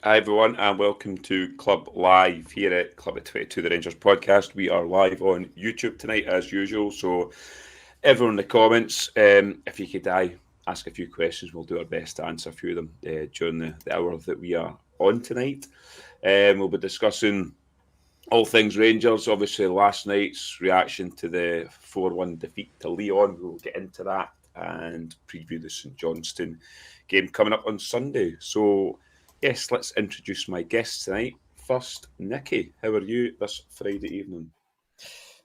Hi everyone and welcome to Club Live here at Club at 22 the Rangers podcast. We are live on YouTube tonight as usual, so everyone in the comments, if you could ask a few questions, we'll do our best to answer a few of them during the hour that we are on tonight. We'll be discussing all things Rangers, obviously last night's reaction to the 4-1 defeat to Leon. We'll get into that and preview the St Johnstone game coming up on Sunday. So yes, let's introduce my guests tonight. First, Nicky, how are you this Friday evening?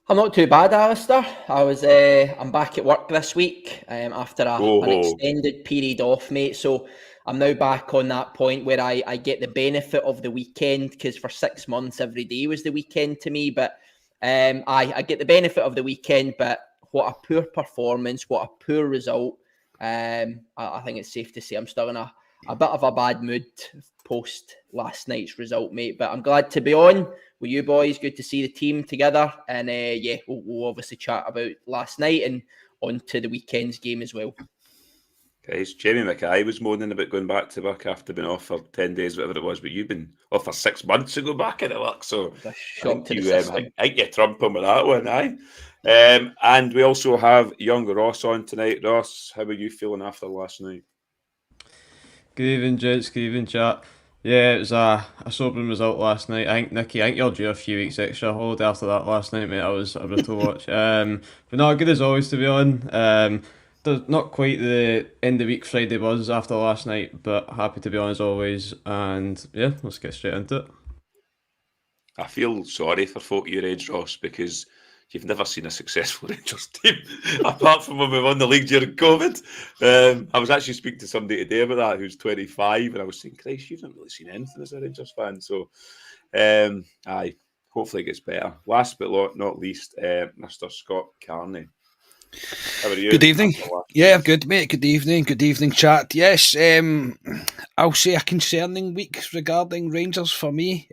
I'm not too bad, Alistair. I'm back at work this week after an extended period off, mate. So I'm now back on that point where I get the benefit of the weekend, because for 6 months every day was the weekend to me. But I get the benefit of the weekend, but what a poor performance, what a poor result. I think it's safe to say I'm still in a bit of a bad mood post last night's result, mate. But I'm glad to be on with you boys. Good to see the team together. And we'll obviously chat about last night and on to the weekend's game as well. Guys, Jamie Mackay was moaning about going back to work after being off for 10 days, whatever it was, but you've been off for 6 months to go back into work, so I think you trump him with that one, aye? And we also have young Ross on tonight. Ross, how are you feeling after last night? Good evening, gents. Good evening, chat. Yeah, it was a sobering result last night. I think you're due a few weeks extra holiday after that last night, mate. I was a brutal watch. But not good as always to be on. Not quite the end of week Friday buzz after last night, but happy to be on as always. And yeah, let's get straight into it. I feel sorry for folk your age, Ross, because you've never seen a successful Rangers team apart from when we won the league during COVID. I was actually speaking to somebody today about that who's 25, and I was saying, Christ, you've not really seen anything as a Rangers fan. So, hopefully it gets better. Last but not least, Mr. Scott Carney. How are you? Good evening. Yeah, I'm good, mate. Good evening, chat. Yes, I'll say a concerning week regarding Rangers for me.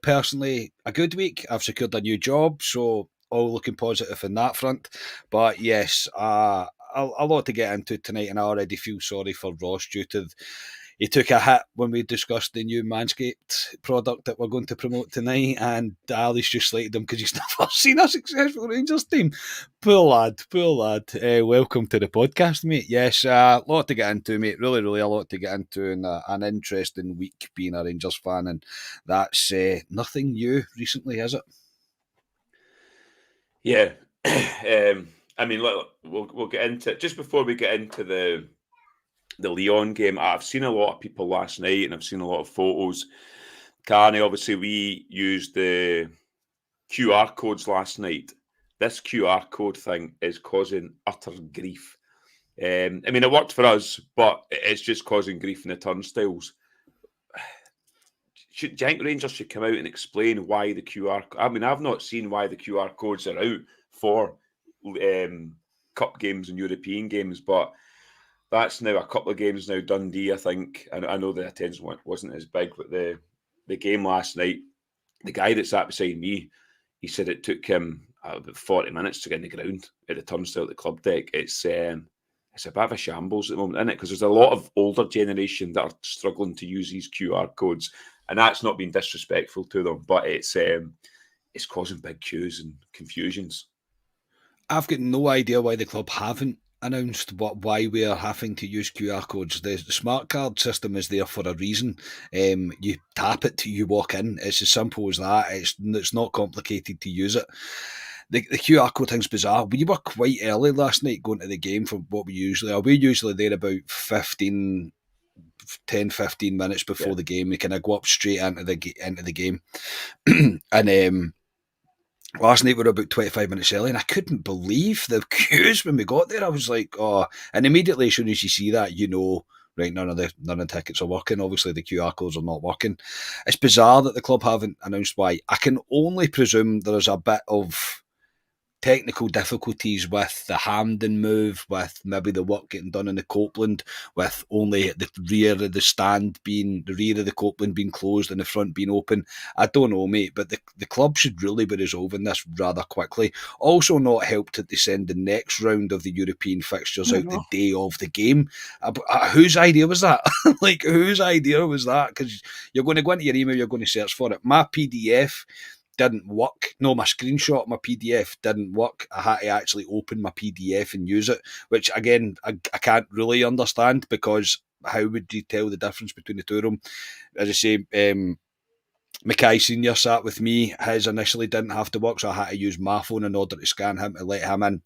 Personally, a good week. I've secured a new job, so all looking positive in that front. But yes, a lot to get into tonight, and I already feel sorry for Ross due to he took a hit when we discussed the new Manscaped product that we're going to promote tonight, and Ali's just slated him because he's never seen a successful Rangers team. Poor lad. Welcome to the podcast, mate. Yes, a lot to get into, mate. Really a lot to get into, and an interesting week being a Rangers fan, and that's nothing new recently, is it? Yeah. I mean, look, we'll get into it. Just before we get into the Leon game, I've seen a lot of people last night and I've seen a lot of photos. Carney, obviously, we used the QR codes last night. This QR code thing is causing utter grief. I mean, it worked for us, but it's just causing grief in the turnstiles. Do you think Rangers should come out and explain why the QR... I mean, I've not seen why the QR codes are out for cup games and European games, but that's now a couple of games now. Dundee, I think. I know the attention wasn't as big, but the game last night, the guy that sat beside me, he said it took him about 40 minutes to get in the ground at the turnstile at the club deck. It's a bit of a shambles at the moment, isn't it? Because there's a lot of older generation that are struggling to use these QR codes, and that's not being disrespectful to them, but it's causing big queues and confusions. I've got no idea why the club haven't announced why we are having to use QR codes. The smart card system is there for a reason. You tap it till you walk in. It's as simple as that. It's not complicated to use it. The QR code thing's bizarre. We were quite early last night going to the game from what we usually are. We're usually there about 10-15 minutes before the game. We kind of go up straight into the game. And last night we were about 25 minutes early, and I couldn't believe the queues when we got there. I was like, oh, and immediately as soon as you see that, you know, right, none of the tickets are working. Obviously the QR codes are not working. It's bizarre that the club haven't announced why. I can only presume there is a bit of technical difficulties with the Hampden move, with maybe the work getting done in the Copeland, with only the rear of the Copeland being closed and the front being open. I don't know, mate, but the club should really be resolving this rather quickly. Also not helped that they send the next round of the European fixtures out the day of the game. Whose idea was that? Like, whose idea was that? Because you're going to go into your email, you're going to search for it. My PDF didn't work. No, my screenshot of my PDF didn't work. I had to actually open my PDF and use it, which again, I can't really understand, because how would you tell the difference between the two of them? As I say, Mackay Senior sat with me. His initially didn't have to work, so I had to use my phone in order to scan him to let him in.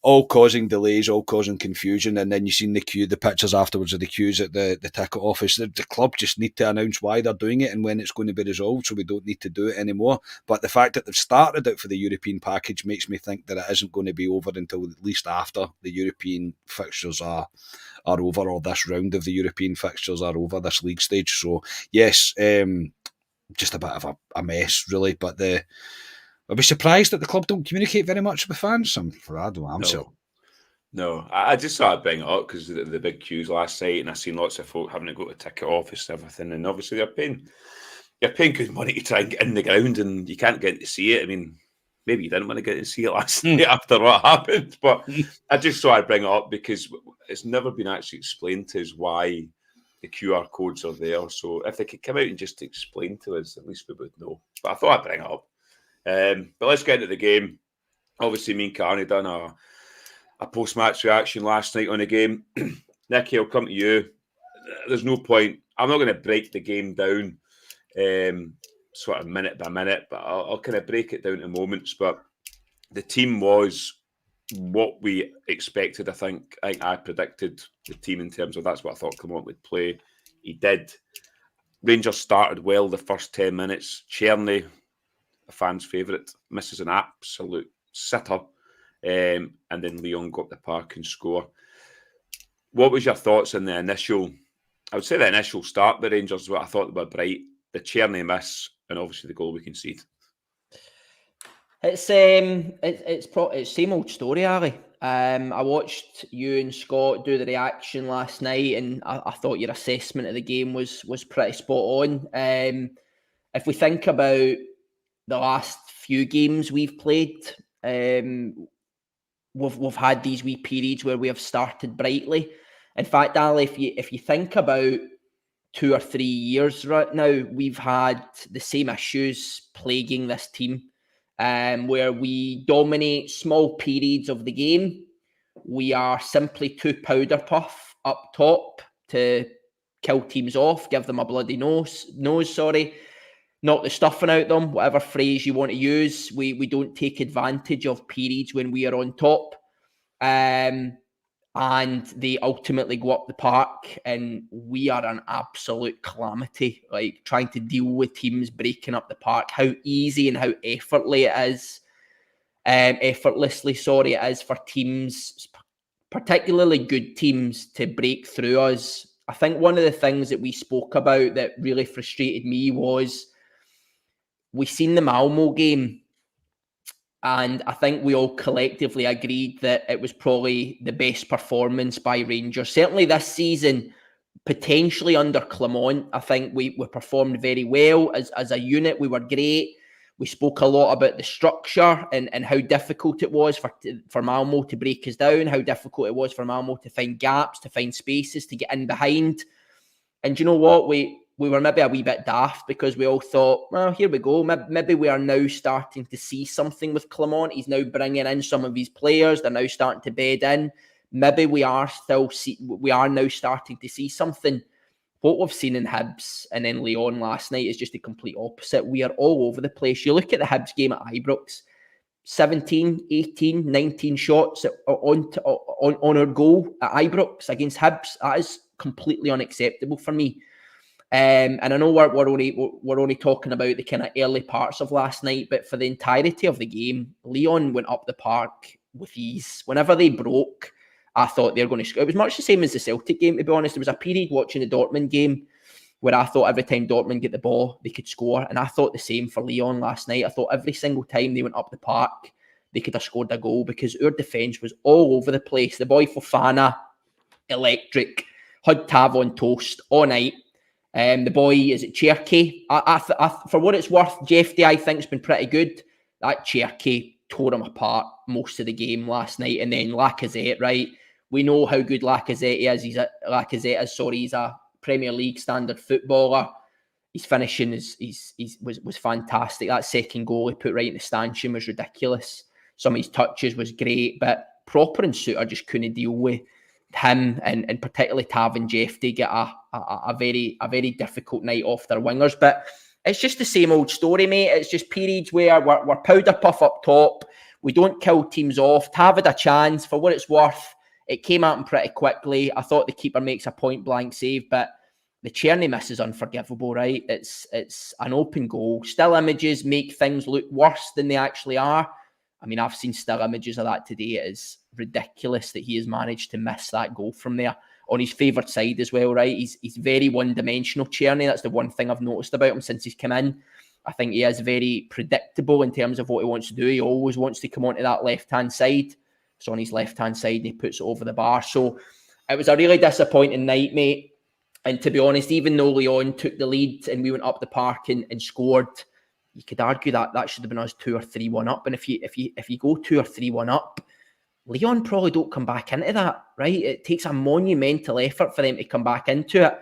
All causing delays, all causing confusion, and then you seen the pictures afterwards of the queues at the ticket office. The club just need to announce why they're doing it and when it's going to be resolved, so we don't need to do it anymore. But the fact that they've started it for the European package makes me think that it isn't going to be over until at least after the European fixtures are over, or this round of the European fixtures are over, this league stage. So yes, just a bit of a mess, really. But I'll be surprised that the club don't communicate very much with fans. No, I just thought I'd bring it up because the big queues last night, and I've seen lots of folk having to go to ticket office and everything, and obviously you're paying good money to try and get in the ground, and you can't get to see it. I mean, maybe you didn't want to get to see it last night after what happened, but I just thought I'd bring it up because it's never been actually explained to us why the QR codes are there. So if they could come out and just explain to us, at least we would know. But I thought I'd bring it up. But let's get into the game. Obviously, me and Carney done a post-match reaction last night on the game. Nicky, I'll come to you. There's no point. I'm not going to break the game down sort of minute by minute, but I'll kind of break it down in moments. But the team was what we expected. I think I predicted the team in terms of that's what I thought Clement would play. He did. Rangers started well the first 10 minutes. Czerny, a fan's favourite, misses an absolute sitter, and then Leon got the park and score. What was your thoughts on the initial? I would say the initial start. The Rangers, what I thought they were bright. The Czerny miss, and obviously the goal we concede. It's same old story, Ali. I watched you and Scott do the reaction last night, and I thought your assessment of the game was pretty spot on. If we think about the last few games we've played, we've had these wee periods where we have started brightly. In fact, Ali, if you think about 2 or 3 years right now, we've had the same issues plaguing this team, where we dominate small periods of the game. We are simply too powder puff up top to kill teams off, give them a bloody nose, knock the stuffing out them, whatever phrase you want to use. We don't take advantage of periods when we are on top. And they ultimately go up the park, and we are an absolute calamity, like trying to deal with teams breaking up the park. How easy and how effortlessly it is for teams, particularly good teams, to break through us. I think one of the things that we spoke about that really frustrated me was we seen the Malmo game, and I think we all collectively agreed that it was probably the best performance by Rangers. Certainly this season, potentially under Clement, I think we performed very well. As a unit, we were great. We spoke a lot about the structure and how difficult it was for Malmo to break us down, how difficult it was for Malmo to find gaps, to find spaces, to get in behind. And you know what? We were maybe a wee bit daft because we all thought, well, here we go. Maybe we are now starting to see something with Clement. He's now bringing in some of his players. They're now starting to bed in. Maybe we are now starting to see something. What we've seen in Hibs and in Lyon last night is just the complete opposite. We are all over the place. You look at the Hibs game at Ibrox, 17, 18, 19 shots on our goal at Ibrox against Hibs. That is completely unacceptable for me. And I know we're only talking about the kind of early parts of last night, but for the entirety of the game, Lyon went up the park with ease. Whenever they broke, I thought they were going to score. It was much the same as the Celtic game, to be honest. There was a period watching the Dortmund game where I thought every time Dortmund get the ball, they could score. And I thought the same for Lyon last night. I thought every single time they went up the park, they could have scored a goal, because our defence was all over the place. The boy Fofana, electric, had Tav on toast all night. The boy, is it Cherky? For what it's worth, Jeffy, I think, has been pretty good. That Cherky tore him apart most of the game last night. And then Lacazette, right? We know how good Lacazette is. He's a Premier League standard footballer. His finishing was fantastic. That second goal he put right in the stanchion was ridiculous. Some of his touches was great, but Proper and Suter just couldn't deal with him, and particularly Tav and Jeffy get a very difficult night off their wingers. But it's just the same old story, mate. It's just periods where we're powder puff up top. We don't kill teams off. Tav had a chance. For what it's worth, it came at him pretty quickly. I thought the keeper makes a point blank save, but the Tierney miss is unforgivable, right? It's an open goal. Still images make things look worse than they actually are. I mean, I've seen still images of that today. It is ridiculous that he has managed to miss that goal from there on his favoured side as well, right? He's very one-dimensional, Tierney. That's the one thing I've noticed about him since he's come in. I think he is very predictable in terms of what he wants to do. He always wants to come onto that left-hand side. So on his left-hand side, and he puts it over the bar. So it was a really disappointing night, mate. And to be honest, even though Leon took the lead and we went up the park and scored, you could argue that should have been us 2 or 3-1 up. And if you go 2 or 3-1 up, Leon probably don't come back into that, right? It takes a monumental effort for them to come back into it.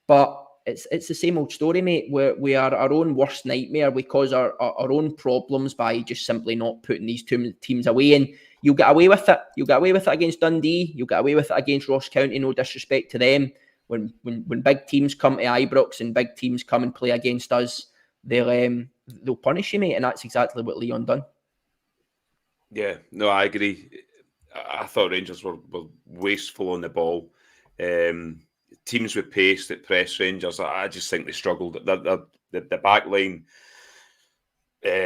But it's the same old story, mate. We are our own worst nightmare. We cause our own problems by just simply not putting these two teams away. And you'll get away with it. You'll get away with it against Dundee. You'll get away with it against Ross County. No disrespect to them. When big teams come to Ibrox and big teams come and play against us, they'll punish you, mate. And that's exactly what Leon done. Yeah, no, I agree. I thought Rangers were wasteful on the ball. Teams with pace that press Rangers, I just think they struggled. The back line,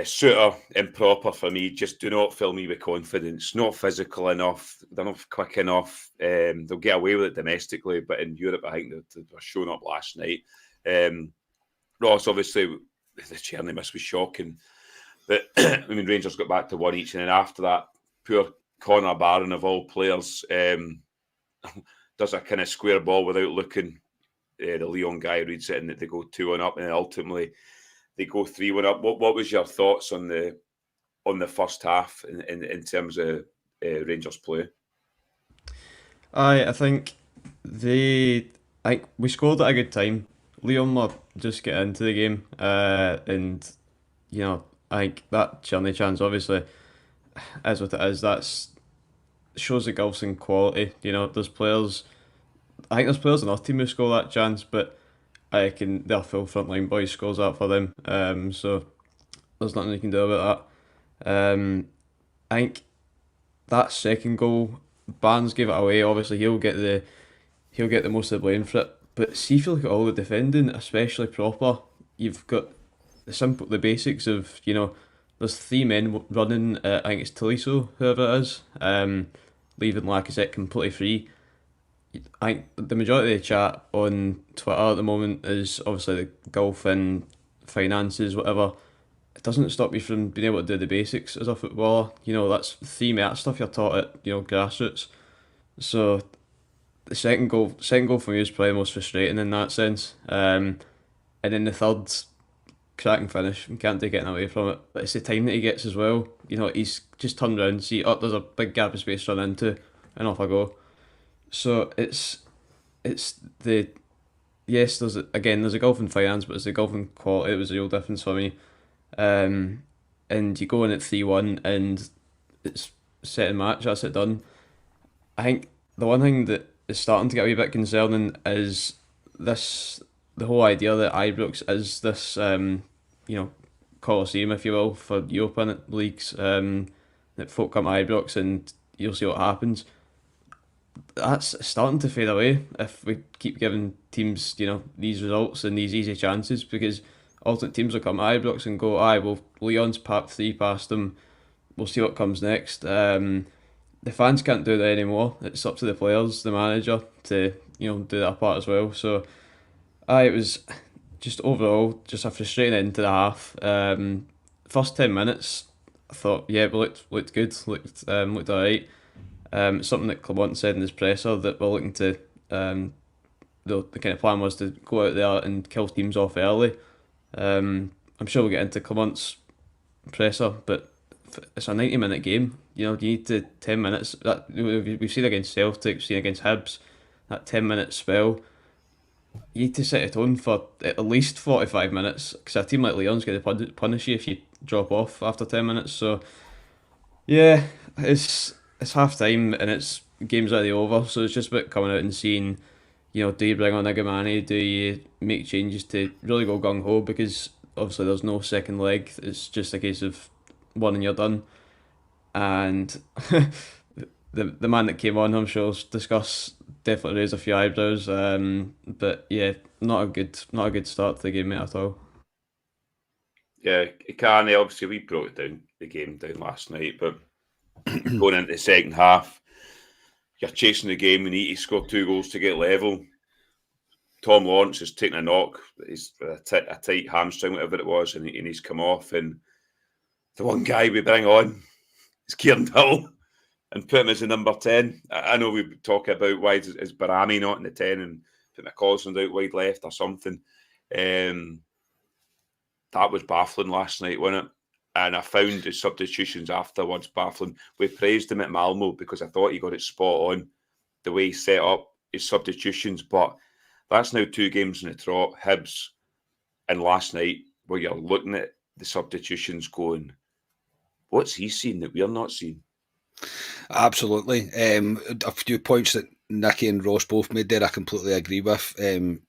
Suter and Proper for me, just do not fill me with confidence. Not physical enough. They're not quick enough. They'll get away with it domestically, but in Europe, I think they were showing up last night. Ross, obviously, the Tierney miss was shocking. But, I mean, Rangers got back to one each, and then after that, poor Connor Barron, of all players, does a kind of square ball without looking. The Leon guy reads it, and they go 2-1 up, and then ultimately they go 3-1 up. What was your thoughts on the first half in terms of Rangers play? I think we scored at a good time. Leon were just getting into the game, and I think that Tierney chance obviously is what it is. That shows the gulfs in quality. There's players. I think there's players in our team who score that chance, but I reckon their full frontline boys scores that for them. So there's nothing you can do about that. I think that second goal, Barnes gave it away. Obviously, he'll get the most of the blame for it. But see if you look at all the defending, especially Proper, you've got the basics of there's 3 men running. I think it's Taliso, whoever it is, leaving Lacazette completely free. I think the majority of the chat on Twitter at the moment is obviously the golf and finances, whatever. It doesn't stop you from being able to do the basics as a footballer. That's 3 minute stuff you're taught at grassroots. So the second goal for me is probably the most frustrating in that sense. And then the third, cracking finish, can't take anything away from it. But it's the time that he gets as well. He's just turned around, see, there's a big gap of space to run into, and off I go. So it's there's a golf in finance, but it's the golf in quality. It was a real difference for me. And you go in at 3-1 and it's set in match, that's it done. I think the one thing that is starting to get a wee bit concerning is the whole idea that Ibrox is this Colosseum, if you will, for European leagues, that folk come to Ibrox and you'll see what happens. That's starting to fade away if we keep giving teams, these results and these easy chances, because ultimate teams will come to Ibrox and go, well, Leon's packed 3 past them, we'll see what comes next. The fans can't do that anymore. It's up to the players, the manager, to do their part as well. So it was just overall just a frustrating end to the half. First 10 minutes, I thought, yeah, we looked good, looked alright. Something that Clement said in his presser, that we're looking to the kind of plan was to go out there and kill teams off early. I'm sure we'll get into Clement's presser, but it's a 90-minute game. You need to 10 minutes. That we've seen against Celtic, we've seen against Hibs, that 10-minute spell. You need to set a tone for at least 45 minutes, because a team like Leon's going to punish you if you drop off after 10 minutes. So yeah, it's half time and it's game's already over. So it's just about coming out and seeing, do you bring on Igamani? Do you make changes to really go gung ho? Because obviously there's no second leg. It's just a case of one and you're done. And the man that came on, I'm sure will discuss, definitely raise a few eyebrows. But yeah, not a good start to the game, mate, at all. Yeah, it can. Obviously, we brought the game down last night, but going into the second half, you're chasing the game. We need to score 2 goals to get level. Tom Lawrence has taken a knock. He's a tight hamstring, whatever it was, and he's come off. And the one guy we bring on is Kieran Hill and put him as a number 10. I know we talk about why is Barami not in the 10 and put McCausland out wide left or something. That was baffling last night, wasn't it? And I found the substitutions afterwards baffling. We praised him at Malmo because I thought he got it spot on, the way he set up his substitutions. But that's now 2 games in a trot, Hibs and last night, where you're looking at the substitutions going, what's he seen that we're not seeing? Absolutely. A few points that Nicky and Ross both made there I completely agree with.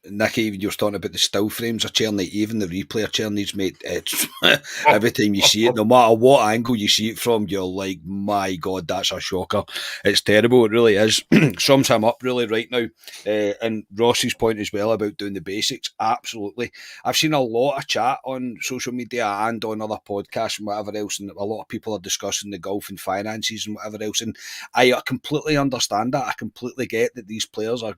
Nicky, you were talking about the still frames of Czerny, even the replay of Czerny's, mate. It's every time you see it, no matter what angle you see it from, you're like, my God, that's a shocker. It's terrible, it really is. Sums him up really right now. And Ross's point as well about doing the basics, absolutely. I've seen a lot of chat on social media and on other podcasts and whatever else, and a lot of people are discussing the golf and finances and whatever else, and I completely understand that. I completely get that these players are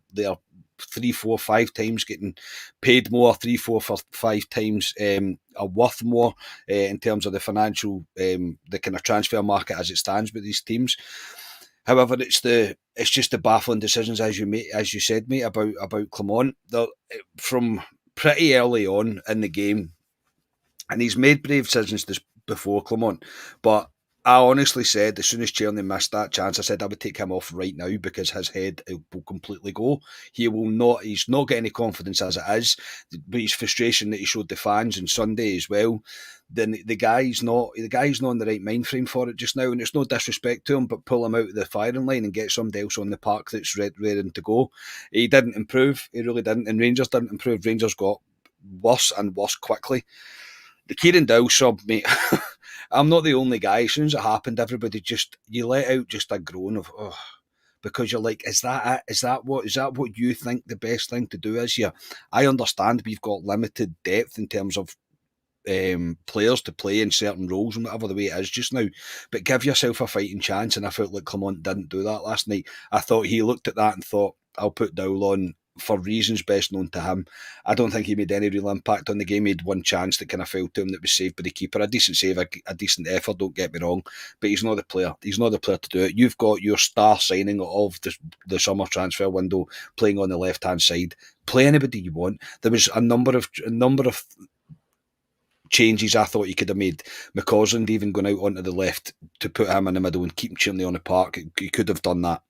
3, 4, 5 times getting paid more, 3, 4, 5 times are worth more in terms of the financial, the kind of transfer market as it stands with these teams. However, it's just the baffling decisions as you said, mate, about Clement. From pretty early on in the game, and he's made brave decisions before, Clement, but I honestly said, as soon as Czerny missed that chance, I said I would take him off right now because his head will completely go. He's not getting any confidence as it is, but his frustration that he showed the fans on Sunday as well, then the guy's not in the right mind frame for it just now, and it's no disrespect to him, but pull him out of the firing line and get somebody else on the park that's ready to go. He didn't improve, he really didn't, and Rangers didn't improve. Rangers got worse and worse quickly. The Kieran Dowell sub, mate, I'm not the only guy. As soon as it happened, everybody you let out just a groan of, oh, because you're like, is that it? Is that what you think the best thing to do is here? I understand we've got limited depth in terms of players to play in certain roles and whatever the way it is just now, but give yourself a fighting chance, and I felt like Clement didn't do that last night. I thought he looked at that and thought, I'll put Dowell on for reasons best known to him. I don't think he made any real impact on the game. He had one chance that kind of fell to him that was saved by the keeper. A decent save, a decent effort, don't get me wrong, but he's not the player. He's not the player to do it. You've got your star signing of the summer transfer window playing on the left-hand side. Play anybody you want. There was a number of changes I thought he could have made. McCausland even going out onto the left to put him in the middle and keep Czerny on the park. He could have done that.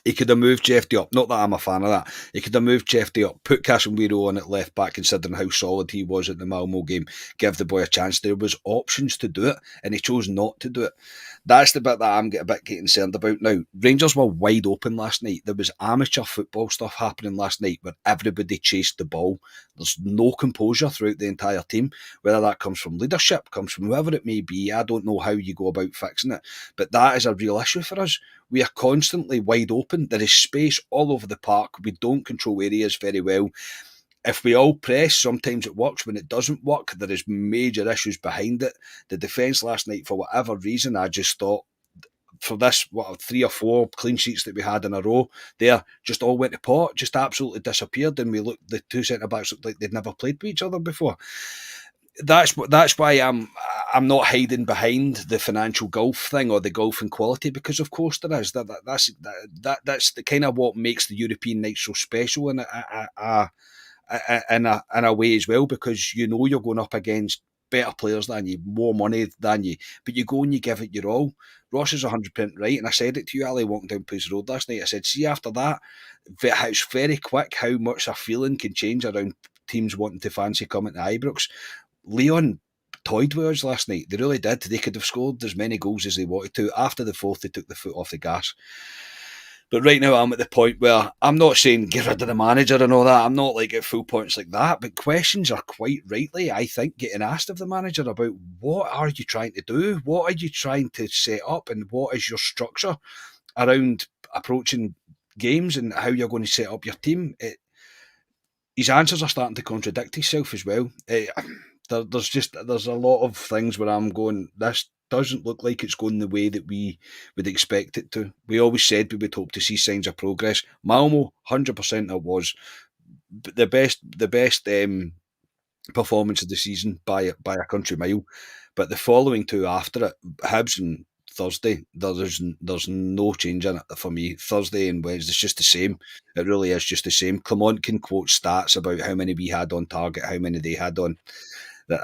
He could have moved Jeffy up. Not that I'm a fan of that. He could have moved Jeffy up, put Casemiro on at left back, considering how solid he was at the Malmo game. Give the boy a chance. There was options to do it, and he chose not to do it. That's the bit that I'm getting a bit concerned about now. Rangers were wide open last night. There was amateur football stuff happening last night where everybody chased the ball. There's no composure throughout the entire team. Whether that comes from leadership, comes from whoever it may be, I don't know how you go about fixing it. But that is a real issue for us. We are constantly wide open. There is space all over the park. We don't control areas very well. If we all press, sometimes it works. When it doesn't work, there is major issues behind it. The defence last night, for whatever reason, I just thought, for this, 3 or 4 clean sheets that we had in a row, there just all went to pot, just absolutely disappeared, and the 2 centre-backs looked like they'd never played with each other before. that's why I'm not hiding behind the financial golf thing or the golfing quality, because of course there is. That's the kind of what makes the European night so special in a way as well, because you know you're going up against better players than you, more money than you, but you go and you give it your all. Ross is 100% right, and I said it to you, Ali, walking down Place Road last night. I said, see, after that, it's very quick how much a feeling can change around teams wanting to fancy coming to Ibrox. Leon toyed with us last night. They really did. They could have scored as many goals as they wanted to. After the fourth, they took the foot off the gas. But right now, I'm at the point where I'm not saying get rid of the manager and all that. I'm not like at full points like that. But questions are quite rightly, I think, getting asked of the manager about what are you trying to do? What are you trying to set up? And what is your structure around approaching games and how you're going to set up your team? His answers are starting to contradict himself as well. There's a lot of things where I'm going, this doesn't look like it's going the way that we would expect it to. We always said we would hope to see signs of progress. Malmo, 100% it was the best performance of the season by a country mile. But the following two after it, Hibs and Thursday, there's no change in it for me. Thursday and Wednesday, it's just the same. It really is just the same. Clement can quote stats about how many we had on target, how many they had on.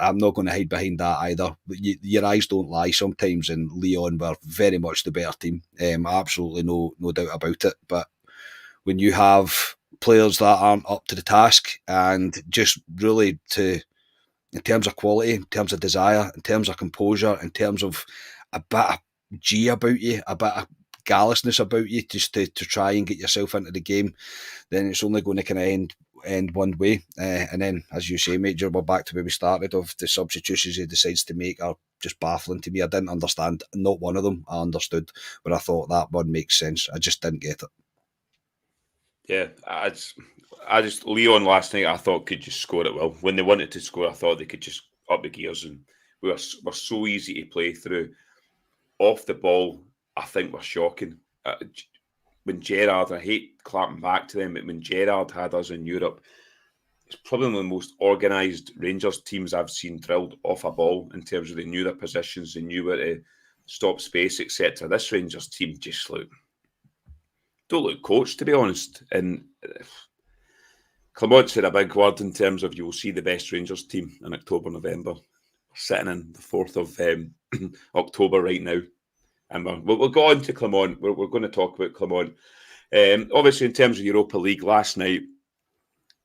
I'm not going to hide behind that either. Your eyes don't lie sometimes, and Leon were very much the better team. Absolutely no doubt about it. But when you have players that aren't up to the task, and just really in terms of quality, in terms of desire, in terms of composure, in terms of a bit of G about you, a bit of gallousness about you, just to try and get yourself into the game, then it's only going to kind of end one way. And then, as you say, Major, we're back to where we started, of the substitutions he decides to make are just baffling to me. I didn't understand, not one of them I understood, but I thought that one makes sense. I just didn't get it. Yeah, I just Leon last night I thought could just score it well. When they wanted to score, I thought they could just up the gears, and we're so easy to play through. Off the ball, I think we're shocking. When Gerrard, I hate clapping back to them, but when Gerrard had us in Europe, it's probably one of the most organised Rangers teams I've seen drilled off a ball, in terms of they knew their positions, they knew where to stop space, etc. This Rangers team just don't look coached, to be honest. And Clement said a big word in terms of you will see the best Rangers team in October, November. We're sitting in the 4th of October right now. And we'll go on to Clement. We're going to talk about Clement. Obviously, in terms of Europa League last night,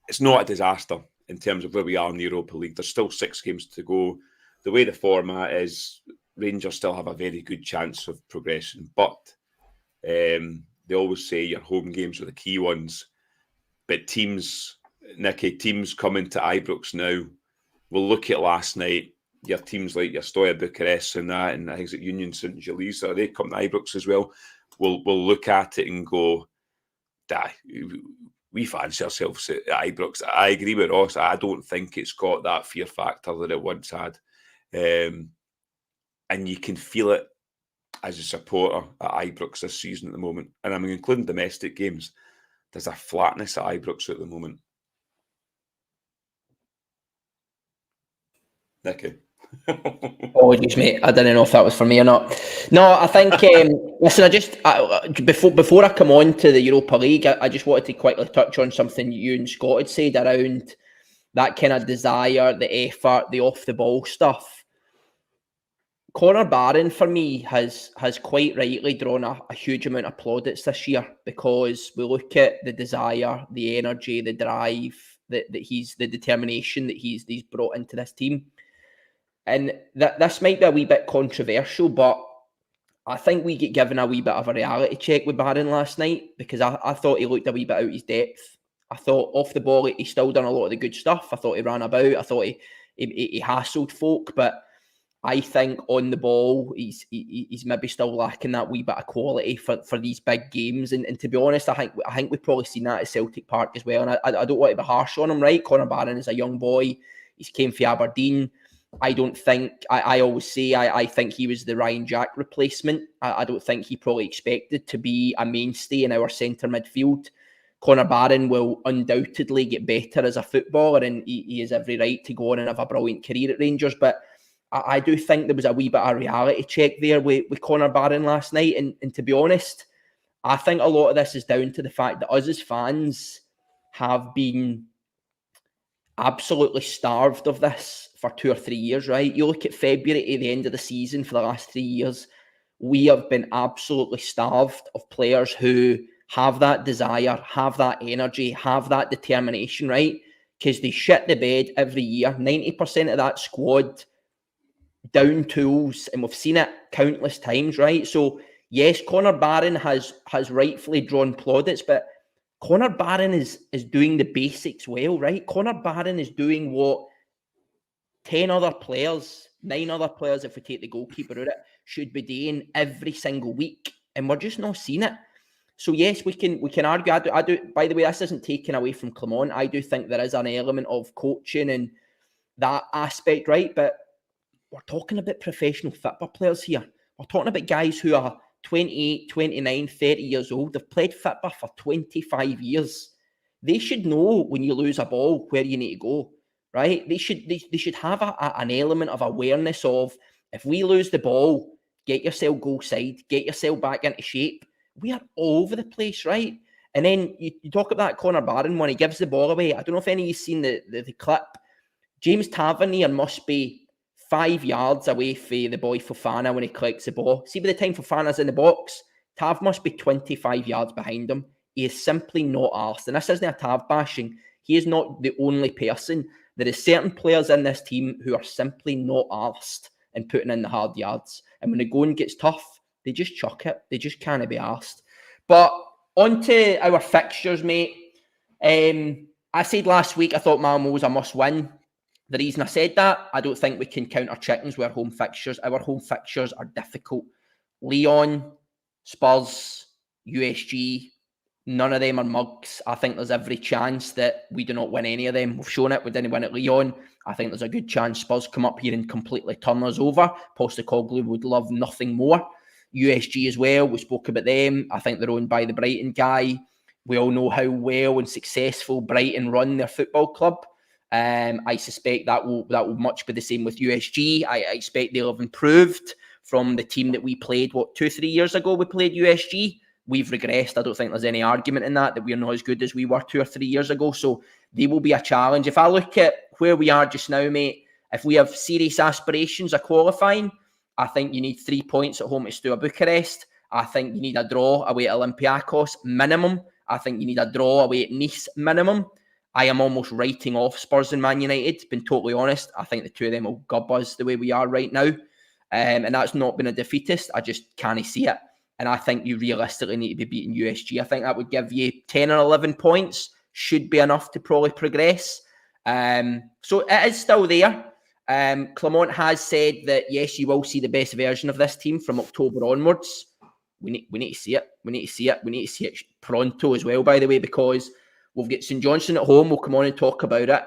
it's not a disaster in terms of where we are in the Europa League. There's still 6 games to go. The way the format is, Rangers still have a very good chance of progression. But they always say your home games are the key ones. But teams coming to Ibrox now, we'll look at last night. Your teams like your Steaua Bucharest and that, and I think it's at Union St Johnstone, they come to Ibrox as well. We'll look at it and go, we fancy ourselves at Ibrox. I agree with Ross. I don't think it's got that fear factor that it once had. And you can feel it as a supporter at Ibrox this season at the moment. And I'm including domestic games. There's a flatness at Ibrox at the moment. Nicky. Apologies, mate. I didn't know if that was for me or not. No, I think. Listen, before I come on to the Europa League, I just wanted to quickly touch on something you and Scott had said around that kind of desire, the effort, the off the ball stuff. Conor Barron, for me, has quite rightly drawn a huge amount of plaudits this year, because we look at the desire, the energy, the drive, the determination that he's brought into this team. And this might be a wee bit controversial, but I think we get given a wee bit of a reality check with Barron last night, because I thought he looked a wee bit out of his depth. I thought off the ball, he still done a lot of the good stuff. I thought he ran about. I thought he hassled folk, but I think on the ball, he's maybe still lacking that wee bit of quality for these big games. And to be honest, I think we've probably seen that at Celtic Park as well. And I don't want to be harsh on him, right? Conor Barron is a young boy. He's came for Aberdeen. I don't think, I always say, I think he was the Ryan Jack replacement. I don't think he probably expected to be a mainstay in our centre midfield. Connor Barron will undoubtedly get better as a footballer, and he has every right to go on and have a brilliant career at Rangers. But I do think there was a wee bit of a reality check there with Connor Barron last night. And to be honest, I think a lot of this is down to the fact that us as fans have been absolutely starved of this for 2 or 3 years, right? You look at February at the end of the season for the last 3 years, we have been absolutely starved of players who have that desire, have that energy, have that determination, right? Because they shit the bed every year. 90% of that squad down tools, and we've seen it countless times, right? So yes, Connor Barron has rightfully drawn plaudits, but Connor Barron is doing the basics well, right? Connor Barron is doing what 10 other players, 9 other players, if we take the goalkeeper out, should be doing every single week, and we're just not seeing it. So yes, we can argue. I do. By the way, this isn't taken away from Clement. I do think there is an element of coaching and that aspect, right? But we're talking about professional football players here. We're talking about guys who are 28, 29, 30 years old. They've played football for 25 years. They should know when you lose a ball where you need to go, right? They should have an element of awareness of, if we lose the ball, get yourself goal side, get yourself back into shape. We are all over the place, right? And then you talk about that Connor Barron when he gives the ball away. I don't know if any of you've seen the clip. James Tavernier must be 5 yards away from the boy Fofana when he collects the ball. See, by the time Fofana's in the box, Tav must be 25 yards behind him. He is simply not arsed. And this isn't a Tav bashing. He is not the only person. There is certain players in this team who are simply not arsed and putting in the hard yards. And when the going gets tough, they just chuck it. They just can't be asked. But on to our fixtures, mate. I said last week I thought Malmo was a must-win. The reason I said that, I don't think we can count our chickens with our home fixtures. Our home fixtures are difficult. Lyon, Spurs, USG, none of them are mugs. I think there's every chance that we do not win any of them. We've shown it. We didn't win at Lyon. I think there's a good chance Spurs come up here and completely turn us over. Postecoglou would love nothing more. USG as well, we spoke about them. I think they're owned by the Brighton guy. We all know how well and successful Brighton run their football club. I suspect that will much be the same with USG. I expect they'll have improved from the team that we played, 2-3 years ago we played USG. We've regressed. I don't think there's any argument in that we're not as good as we were 2 or 3 years ago. So they will be a challenge. If I look at where we are just now, mate, if we have serious aspirations of qualifying, I think you need 3 points at home to Steaua Bucharest. I think you need a draw away at Olympiacos, minimum. I think you need a draw away at Nice, minimum. I am almost writing off Spurs and Man United, been totally honest. I think the two of them will gub us the way we are right now. And that's not been a defeatist. I just can't see it. And I think you realistically need to be beating USG. I think that would give you 10 or 11 points. Should be enough to probably progress. So it is still there. Clement has said that, yes, you will see the best version of this team from October onwards. We need to see it. We need to see it. We need to see it pronto as well, by the way, because we've got St Johnstone at home. We'll come on and talk about it.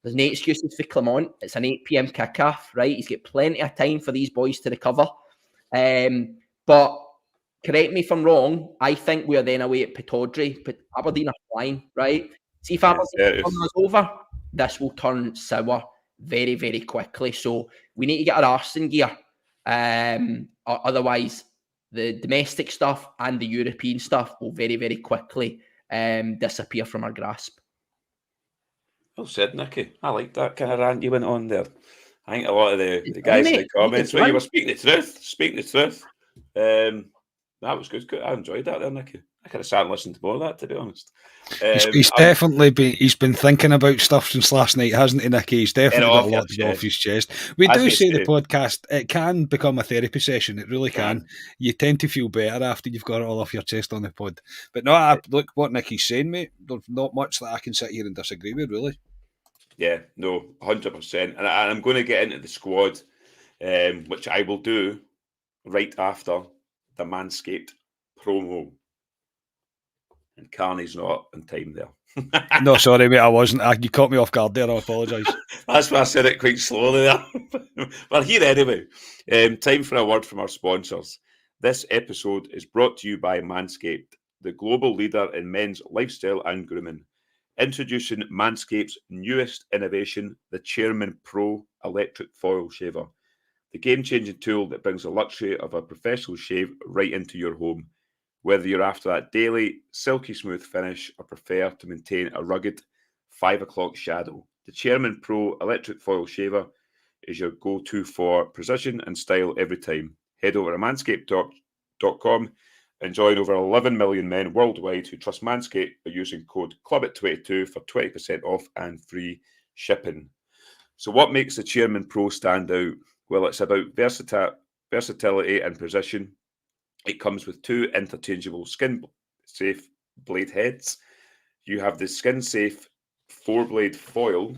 There's no excuses for Clement. It's an 8 p.m. kickoff, right? He's got plenty of time for these boys to recover. But correct me if I'm wrong, I think we are then away at Pittodrie, but Aberdeen are flying, right? See if Aberdeen turns us over, this will turn sour very, very quickly. So we need to get our arse in gear. Otherwise, the domestic stuff and the European stuff will very, very quickly disappear from our grasp. Well said, Nicky. I like that kind of rant you went on there. I think a lot of the guys in the comments, you were speaking the truth. That was good. I enjoyed that there, Nicky. I could have sat and listened to more of that, to be honest. He's definitely been thinking about stuff since last night, hasn't he, Nicky? He's definitely got a lot to get off his chest. We do say the podcast, it can become a therapy session. It really can. You tend to feel better after you've got it all off your chest on the pod. But no, look what Nicky's saying, mate. There's not much that I can sit here and disagree with, really. Yeah, no, 100%. And I'm going to get into the squad, which I will do right after the Manscaped promo. And Carney's not in time there. No, sorry, mate, I wasn't. You caught me off guard there. I apologise. That's why I said it quite slowly there. But here anyway. Time for a word from our sponsors. This episode is brought to you by Manscaped, the global leader in men's lifestyle and grooming. Introducing Manscaped's newest innovation, the Chairman Pro Electric Foil Shaver. The game-changing tool that brings the luxury of a professional shave right into your home. Whether you're after that daily, silky smooth finish or prefer to maintain a rugged 5 o'clock shadow, the Chairman Pro Electric Foil Shaver is your go-to for precision and style every time. Head over to manscaped.com and join over 11 million men worldwide who trust Manscaped by using code CLUBIT22 for 20% off and free shipping. So what makes the Chairman Pro stand out? Well, it's about versatility and precision. It comes with 2 interchangeable skin-safe blade heads. You have the skin-safe 4-blade foil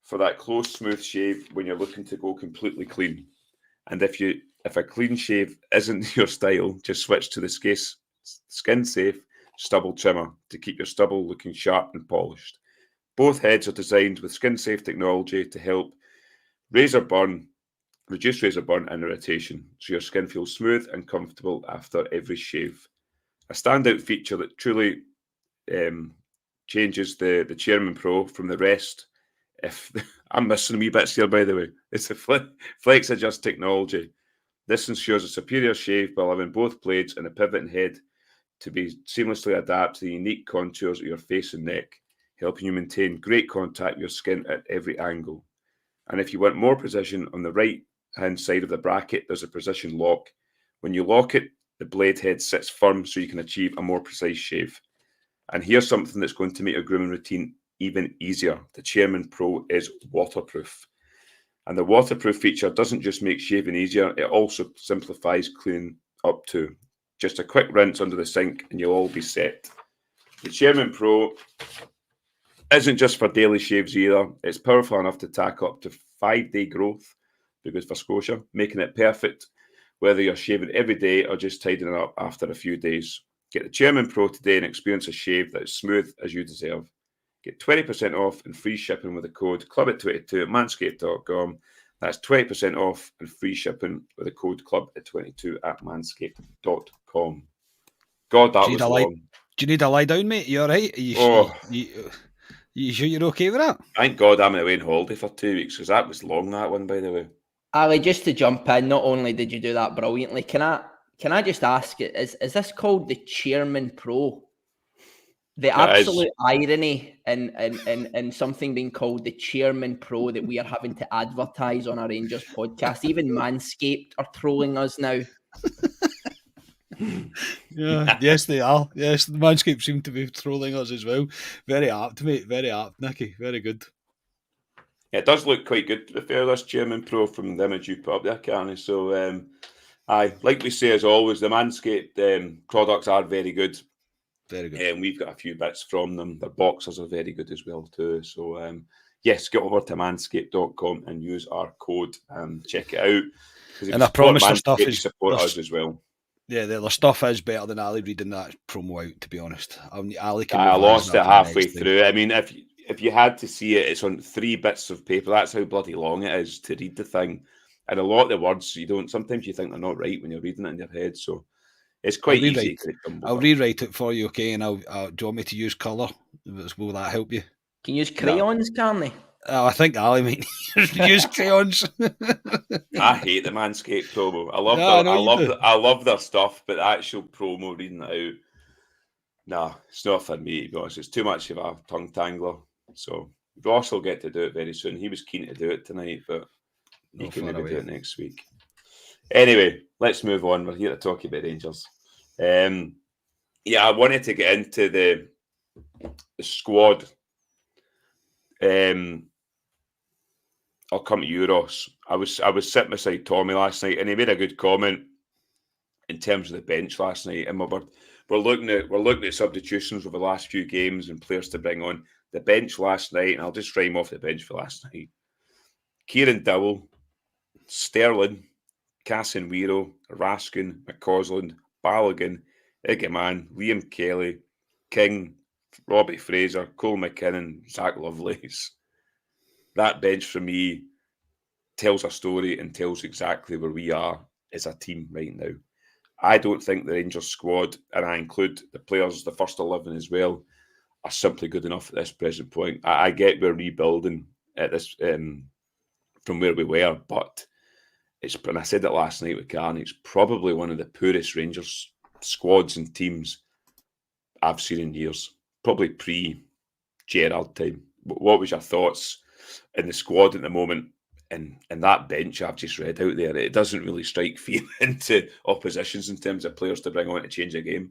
for that close, smooth shave when you're looking to go completely clean. And if a clean shave isn't your style, just switch to the skin-safe stubble trimmer to keep your stubble looking sharp and polished. Both heads are designed with skin-safe technology to help reduce razor burn and irritation, so your skin feels smooth and comfortable after every shave. A standout feature that truly changes the Chairman Pro from the rest. If I'm missing a wee bits here, by the way, it's the Flex Adjust technology. This ensures a superior shave by allowing both blades and the pivoting head to be seamlessly adapt to the unique contours of your face and neck, helping you maintain great contact with your skin at every angle. And if you want more precision, on the right-hand side of the bracket, there's a precision lock. When you lock it, the blade head sits firm so you can achieve a more precise shave. And here's something that's going to make your grooming routine even easier. The Chairman Pro is waterproof. And the waterproof feature doesn't just make shaving easier, it also simplifies cleaning up too. Just a quick rinse under the sink and you'll all be set. The Chairman Pro isn't just for daily shaves either. It's powerful enough to tackle up to 5-day growth, because for Scotia, making it perfect whether you're shaving every day or just tidying up after a few days. Get the Chairman Pro today and experience a shave that is smooth as you deserve. Get 20% off and free shipping with the code CLUBIT22 at manscaped.com. That's 20% off and free shipping with the code CLUBIT22 at manscaped.com. God, that was long. Do you need to lie down, mate? You all right? You sure you're okay with that? Thank God I'm away on holiday for 2 weeks, because that was long, that one, by the way. Ali, just to jump in, not only did you do that brilliantly, can I just ask, is this called the Chairman Pro? The absolute irony in something being called the Chairman Pro that we are having to advertise on our Rangers podcast. Even Manscaped are trolling us now. Yeah, yes, they are. Yes, the Manscaped seem to be trolling us as well. Very apt, mate. Very apt, Nicky. Very good. Yeah, it does look quite good, to be fair, this Chairman Pro from the image you put up there, Carney. So, like we say, as always, the Manscaped products are very good. Very good. And we've got a few bits from them. Their boxers are very good as well too. So, yes, get over to manscaped.com and use our code and check it out. And I promise their stuff is support us as well. Yeah, their stuff is better than Ali reading that promo out, to be honest. Ali I lost it halfway through. I mean, if you had to see it, it's on 3 bits of paper. That's how bloody long it is to read the thing. And a lot of the words, sometimes you think they're not right when you're reading it in your head. So it's quite easy. I'll rewrite it for you, okay? And do you want me to use colour? Will that help you? Can you use crayons, Carney? I think Ali might use crayons. I hate the Manscaped promo. I love their stuff, but the actual promo, reading it out, nah, it's not for me, to be honest. It's too much of a tongue tangler. So Ross will get to do it very soon. He was keen to do it tonight, but he can maybe do it next week. Anyway, let's move on. We're here to talk about Rangers. I wanted to get into the squad. I'll come to you, Ross. I was sitting beside Tommy last night, and he made a good comment in terms of the bench last night. And we're looking at substitutions over the last few games and players to bring on. The bench last night, and I'll just rhyme off the bench for last night: Kieran Dowell, Sterling, Casemiro, Raskin, McCausland, Balogun, Igaman, Liam Kelly, King, Robbie Fraser, Cole McKinnon, Zach Lovelace. That bench for me tells a story and tells exactly where we are as a team right now. I don't think the Rangers squad, and I include the players, the first 11 as well, are simply good enough at this present point. I get we're rebuilding at this from where we were, but and I said it last night with Carney, it's probably one of the poorest Rangers squads and teams I've seen in years, probably pre-Gerrard time. What was your thoughts in the squad at the moment? And that bench I've just read out there, it doesn't really strike fear into oppositions in terms of players to bring on to change a game.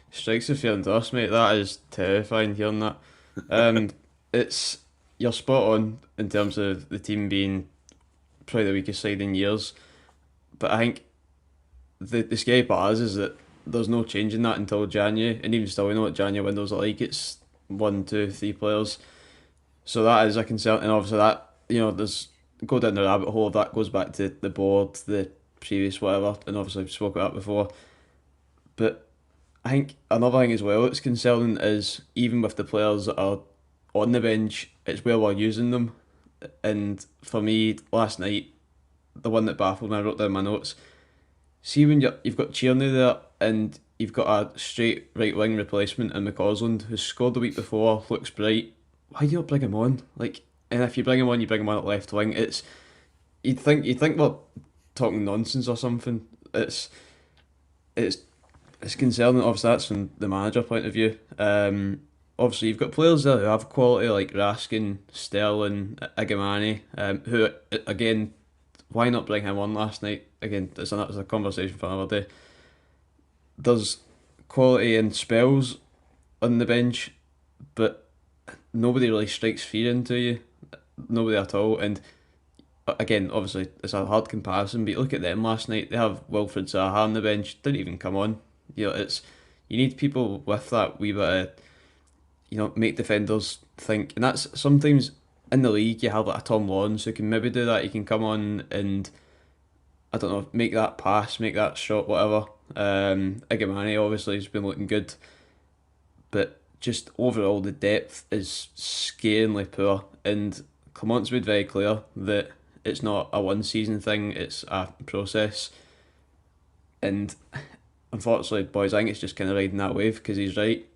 Strikes a fear into us, mate. That is terrifying hearing that. You're spot on in terms of the team being probably the weakest side in years. But I think the scary part is that there's no changing that until January, and even still we know what January windows are like. It's 1, 2, 3 players. So that is a concern, and obviously that, there's go down the rabbit hole. That goes back to the board, the previous whatever, and obviously we've spoken about that before. But I think another thing as well that's concerning is even with the players that are on the bench, it's where we're using them. And for me, last night, the one that baffled me, I wrote down my notes. See when you've got Tierney there and you've got a straight right wing replacement in McCausland who scored the week before, looks bright. Why do you not bring him on? And if you bring him on, you bring him on at left wing. You'd think we're talking nonsense or something. It's concerning. Obviously, that's from the manager point of view. Obviously, you've got players there who have quality like Raskin, Sterling, Igamani, who again, why not bring him on last night? Again, it's a conversation for another day. There's quality in spells on the bench, but nobody really strikes fear into you. Nobody at all. And again, obviously, it's a hard comparison, but you look at them last night, they have Wilfred Zaha on the bench, didn't even come on. You need people with that wee bit of, make defenders think. And that's sometimes in the league, you have like a Tom Lawrence who can maybe do that. He can come on and, I don't know, make that pass, make that shot, whatever. Igamani obviously has been looking good, but just overall the depth is scaringly poor, and Clement's made very clear that it's not a one season thing, it's a process. And unfortunately, boys, I think it's just kind of riding that wave, because he's right.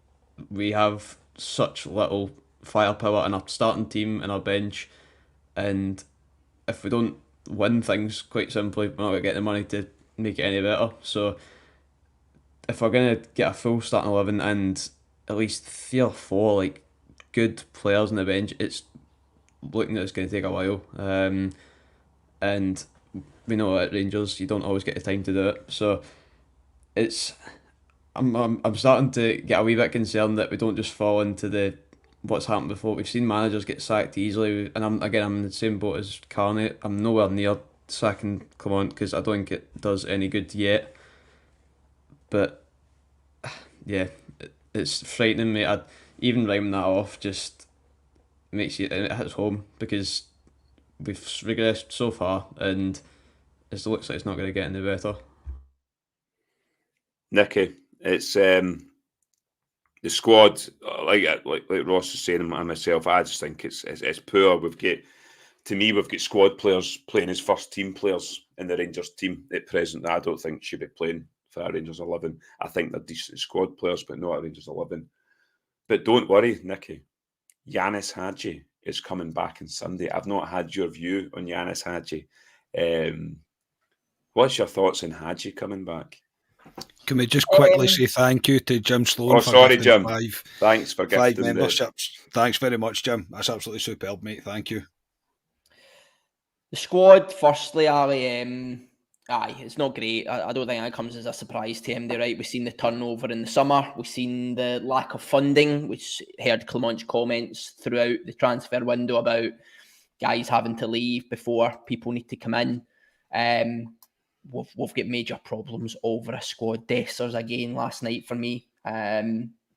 We have such little firepower in our starting team and our bench, and if we don't win things, quite simply, we're not going to get the money to make it any better. So if we're going to get a full starting 11 and at least 3 or 4 good players on the bench, it's looking like it's going to take a while. And we know at Rangers you don't always get the time to do it. So I'm starting to get a wee bit concerned that we don't just fall into what's happened before. We've seen managers get sacked easily, and I'm in the same boat as Carney. I'm nowhere near sacking Clement because I don't think it does any good yet. But yeah, it's frightening me. Even writing that off just makes it hits home, because we've regressed so far, and it looks like it's not going to get any better. Nicky, it's the squad, like Ross was saying, and myself, I just think it's poor. We've got squad players playing as first team players in the Rangers team at present that I don't think should be playing for our Rangers 11. I think they're decent squad players, but not our Rangers 11. But don't worry, Nicky, Yanis Hadji is coming back on Sunday. I've not had your view on Yanis Hadji. What's your thoughts on Hadji coming back? Can we just quickly say thank you to Jim Sloan? Oh, sorry, Jim. Thanks for gifting 5 memberships. Thanks very much, Jim. That's absolutely superb, mate. Thank you. The squad, firstly, Ali, it's not great. I don't think that comes as a surprise to him. They're right. We've seen the turnover in the summer. We've seen the lack of funding, which heard Clement's comments throughout the transfer window about guys having to leave before people need to come in. We've got major problems over a squad. Dessers again last night for me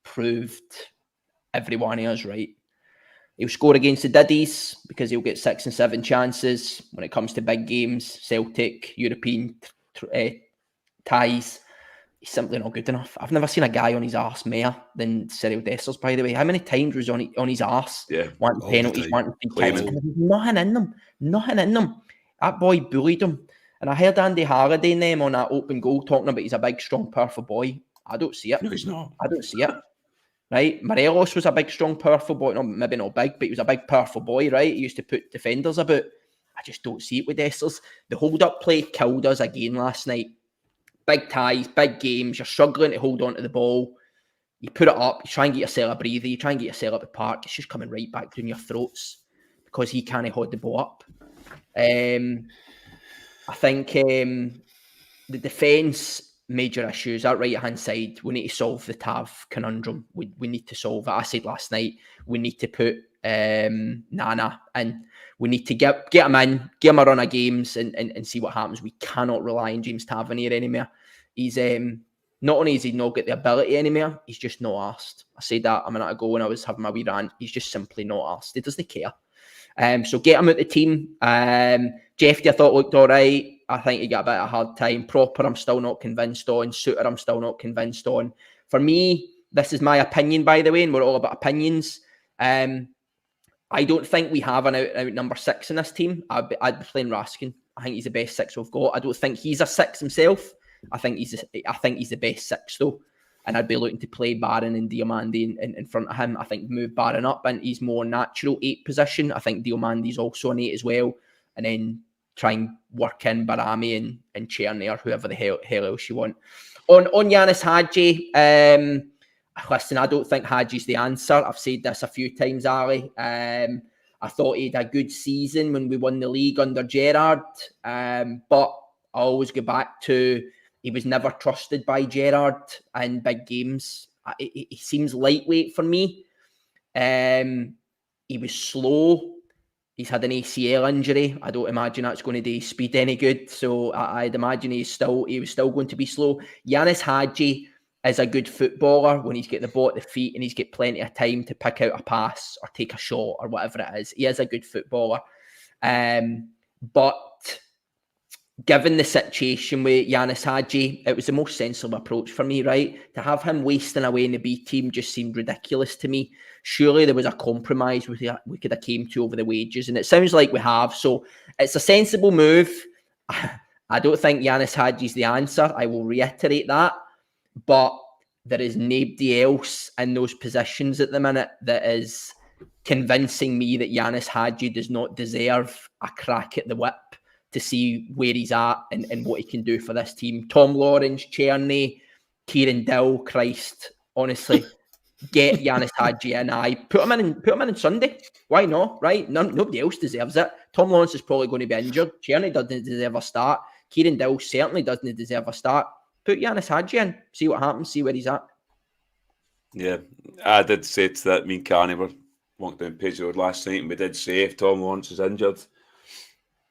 proved everyone is right. He'll score against the Diddies because he'll get 6 and 7 chances when it comes to big games, Celtic, European ties. He's simply not good enough. I've never seen a guy on his arse more than Cyril Dessers, by the way. How many times was he on his arse? Yeah, wanting penalties, wanting free kicks. Nothing in them. That boy bullied him. And I heard Andy Halliday and them on that open goal talking about he's a big, strong, powerful boy. I don't see it. No, he's not. I don't see it. Right? Morelos was a big, strong, powerful boy. No, maybe not big, but he was a big, powerful boy, right? He used to put defenders about. I just don't see it with Dessers. The hold-up play killed us again last night. Big ties, big games. You're struggling to hold on to the ball. You put it up. You try and get yourself a breather. You try and get yourself up the park. It's just coming right back down your throats because he can't hold the ball up. I think the defence, major issues. That right-hand side, we need to solve the Tav conundrum. We need to solve it. I said last night, we need to put Nana in. We need to get him in, give him a run of games and see what happens. We cannot rely on James Tavernier anymore. He's not only has he not got the ability anymore, he's just not asked. I said that a minute ago when I was having my wee rant. He's just simply not asked. He doesn't care. So get him out the team. Jeffy, I thought looked all right. I think he got a bit of a hard time. Proper, I'm still not convinced on. Suter, I'm still not convinced on. For me, this is my opinion, by the way, and we're all about opinions. I don't think we have an out number 6 in this team. I'd be playing Raskin. I think he's the best 6 we've got. I don't think he's a 6 himself. I think he's the best 6 though. And I'd be looking to play Barron and Diomande in front of him. I think move Barron up into his more natural 8 position. I think Diomande's also an 8 as well. And then try and work in Barami and Cherny or whoever the hell else you want. On Yanis Hadji, listen, I don't think Hadji's the answer. I've said this a few times, Ali. I thought he had a good season when we won the league under Gerrard. But I always go back to he was never trusted by Gerrard in big games. He seems lightweight for me. He was slow. He's had an ACL injury. I don't imagine that's going to do his speed any good. So I'd imagine he was still going to be slow. Yanis Hadji is a good footballer when he's got the ball at the feet and he's got plenty of time to pick out a pass or take a shot or whatever it is. He is a good footballer. But given the situation with Yanis Hadji, it was the most sensible approach for me, right? To have him wasting away in the B team just seemed ridiculous to me. Surely there was a compromise we could have came to over the wages, and it sounds like we have. So it's a sensible move. I don't think Yanis Hadji's the answer. I will reiterate that. But there is nobody else in those positions at the minute that is convincing me that Yanis Hadji does not deserve a crack at the whip to see where he's at and what he can do for this team. Tom Lawrence, Cherny, Kieran Dill, Christ, honestly, get Yanis Hadji in. Put him in Sunday. Why not? Right? Nobody else deserves it. Tom Lawrence is probably going to be injured. Cherny doesn't deserve a start. Kieran Dill certainly doesn't deserve a start. Put Yanis Hadji in. See what happens. See where he's at. Yeah, I did say to that. Me and Carney were walking down Page Road last night, and we did say if Tom Lawrence is injured,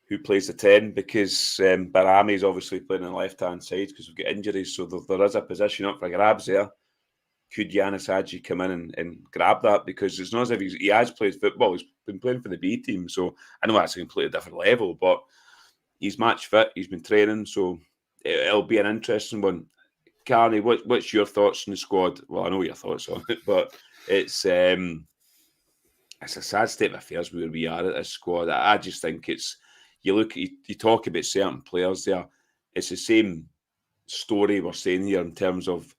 who plays the 10, because Barami is obviously playing on the left-hand side because we've got injuries, so there is a position up for grabs there. Could Yanis Hadji come in and grab that? Because it's not as if he has played football. He's been playing for the B team, so I know that's a completely different level, but he's match fit. He's been training, so it'll be an interesting one. Carney, what's your thoughts on the squad? Well, I know your thoughts on it, but it's a sad state of affairs where we are at this squad. I just think it's, you talk about certain players there, it's the same story we're saying here in terms of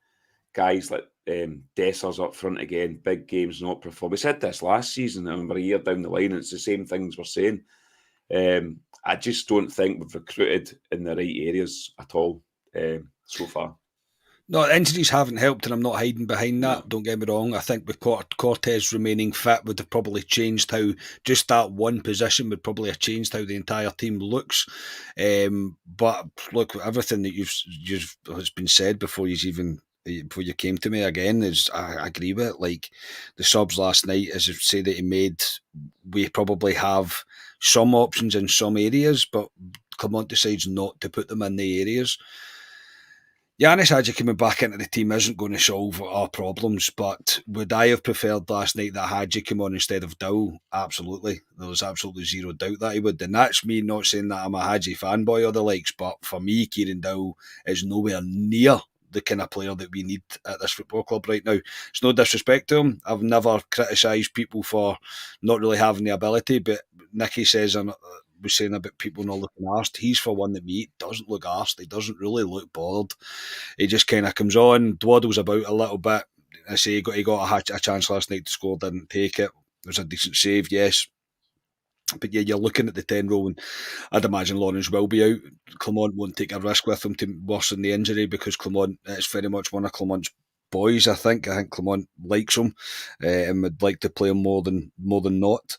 guys like Dessers up front again, big games not perform. We said this last season, and we're a year down the line, and it's the same things we're saying. I just don't think we've recruited in the right areas at all so far. No, injuries haven't helped, and I'm not hiding behind that. No. Don't get me wrong. I think with Cortez remaining fit would have probably changed how just that one position would probably have changed how the entire team looks. But look, everything that has been said before you came to me again is I agree with it. Like the subs last night, as I say that he made, we probably have some options in some areas, but Clement decides not to put them in the areas. Yanis Hadji coming back into the team isn't going to solve our problems, but would I have preferred last night that Hadji come on instead of Dow? Absolutely. There was absolutely zero doubt that he would. And that's me not saying that I'm a Hadji fanboy or the likes, but for me, Kieran Dow is nowhere near the kind of player that we need at this football club right now. It's no disrespect to him. I've never criticised people for not really having the ability, but Nicky says was saying about people not looking arsed. He's for one that me doesn't look arsed. He doesn't really look bored. He just kind of comes on, dwaddles about a little bit. I say he got a chance last night to score, didn't take it. It was a decent save, yes. But yeah, you're looking at the 10 row, and I'd imagine Lawrence will be out. Clement won't take a risk with him to worsen the injury, because Clement is very much one of Clement's boys. I think Clement likes him and would like to play him more than not.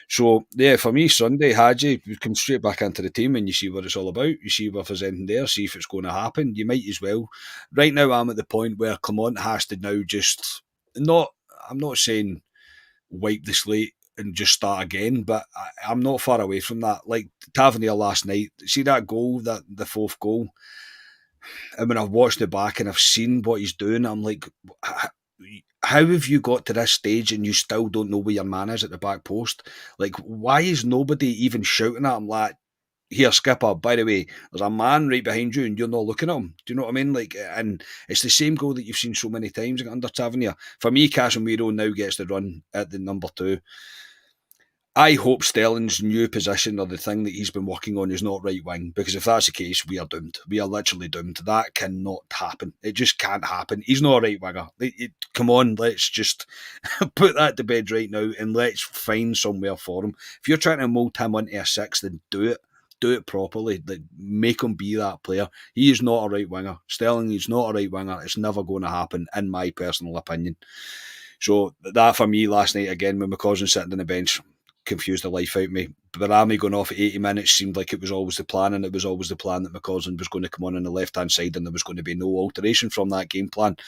So yeah, for me, Sunday, Hadji, you come straight back into the team and you see what it's all about. You see if there's anything there, see if it's going to happen. You might as well. Right now, I'm at the point where Clement has to now just not. I'm not saying wipe the slate and just start again, but I'm not far away from that. Like Tavernier last night, see that goal, the fourth goal, and when I've watched it back and I've seen what he's doing, I'm like, how have you got to this stage and you still don't know where your man is at the back post? Like, why is nobody even shouting at him like, here, skipper, by the way, there's a man right behind you and you're not looking at him. Do you know what I mean? Like, and it's the same goal that you've seen so many times under Tavernier. For me, Casemiro now gets the run at the number 2. I hope Sterling's new position, or the thing that he's been working on, is not right wing, because if that's the case, we are doomed. We are literally doomed. That cannot happen. It just can't happen. He's not a right winger. Come on, let's just put that to bed right now and let's find somewhere for him. If you're trying to mould him into a 6, then do it. Do it properly. Like, make him be that player. He is not a right winger. Sterling is not a right winger. It's never going to happen, in my personal opinion. So that for me last night, again, with my cousin sitting on the bench, confused the life out of me. Barami going off at 80 minutes seemed like it was always the plan, and it was always the plan that my cousin was going to come on the left-hand side, and there was going to be no alteration from that game plan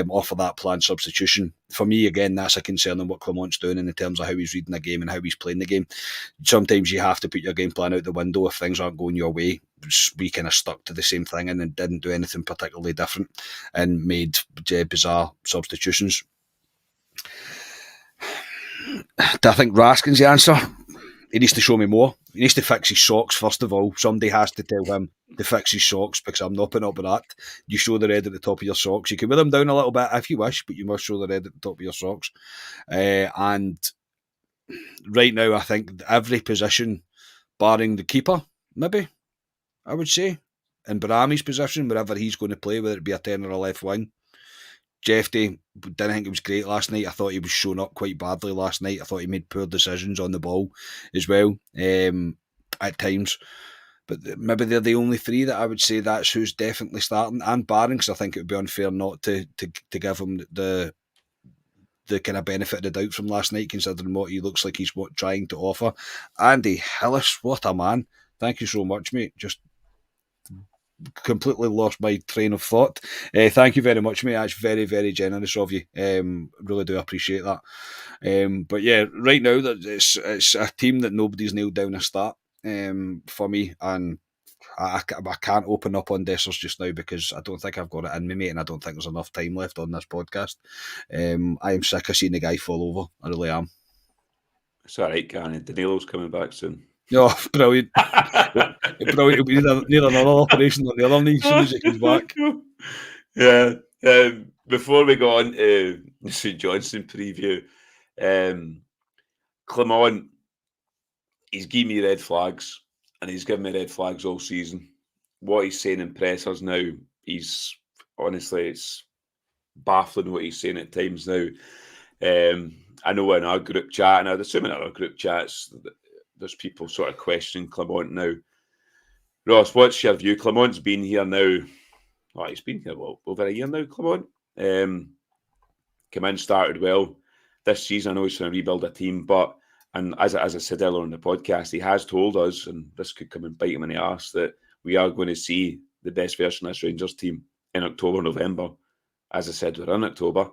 off of that planned substitution. For me, again, that's a concern in what Clement's doing in terms of how he's reading the game and how he's playing the game. Sometimes you have to put your game plan out the window if things aren't going your way. We kind of stuck to the same thing and then didn't do anything particularly different and made bizarre substitutions. Do I think Raskin's the answer? He needs to show me more. He needs to fix his socks, first of all. Somebody has to tell him to fix his socks, because I'm not putting up with that. You show the red at the top of your socks. You can wear them down a little bit if you wish, but you must show the red at the top of your socks. And right now, I think every position, barring the keeper, maybe, I would say, in Barami's position, wherever he's going to play, whether it be a 10 or a left wing. Jeffy, didn't think it was great last night. I thought he was shown up quite badly last night. I thought he made poor decisions on the ball as well at times. But maybe they're the only 3 that I would say that's who's definitely starting. And Barring, because I think it would be unfair not to give him the kind of benefit of the doubt from last night, considering what he looks like he's trying to offer. Andy Hillis, what a man. Thank you so much, mate. Just completely lost my train of thought. Thank you very much, mate. That's very, very generous of you. Really do appreciate that. But yeah, right now it's a team that nobody's nailed down a start for me, and I can't open up on Dessers just now because I don't think I've got it in me, mate, and I don't think there's enough time left on this podcast. I am sick of seeing the guy fall over. I really am. It's all right, Gary. Danilo's coming back soon. Oh, brilliant. Brilliant. We need another operation on the other knee as soon as it comes back. Yeah. Before we go on to St Johnstone preview, Clement, he's given me red flags, and he's given me red flags all season. What he's saying in pressers now, it's baffling what he's saying at times now. I know in our group chat, and I'd assume in other group chats, there's people sort of questioning Clement now. Ross, what's your view? Clement's been here now. Oh, he's been here, over a year now, Clement. Came in, started well. This season, I know he's trying to rebuild a team, and as I said earlier on the podcast, he has told us, and this could come and bite him in the arse, that we are going to see the best version of this Rangers team in October, November. As I said, we're in October.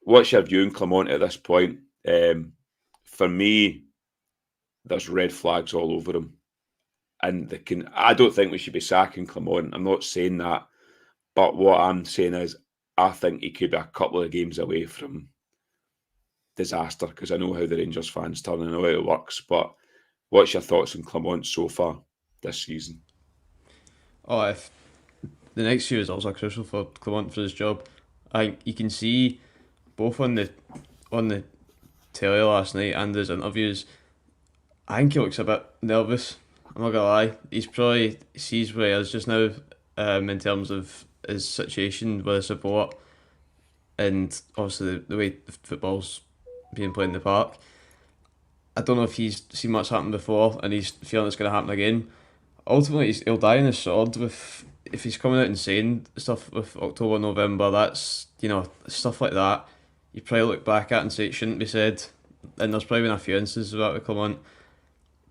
What's your view on Clement at this point? For me, there's red flags all over him. And I don't think we should be sacking Clement. I'm not saying that. But what I'm saying is, I think he could be a couple of games away from disaster, because I know how the Rangers fans turn and I know how it works. But what's your thoughts on Clement so far this season? Oh, if the next few results are crucial for Clement for his job. I think you can see both on the telly last night and his interviews, I think he looks a bit nervous. I'm not gonna lie. He's probably sees where he is just now, in terms of his situation with the support, and obviously the way the football's being played in the park. I don't know if he's seen what's happened before, and he's feeling it's going to happen again. Ultimately, he'll die on his sword with if he's coming out and saying stuff with October, November. That's stuff like that. You probably look back at and say it shouldn't be said, and there's probably been a few instances of that with Clement.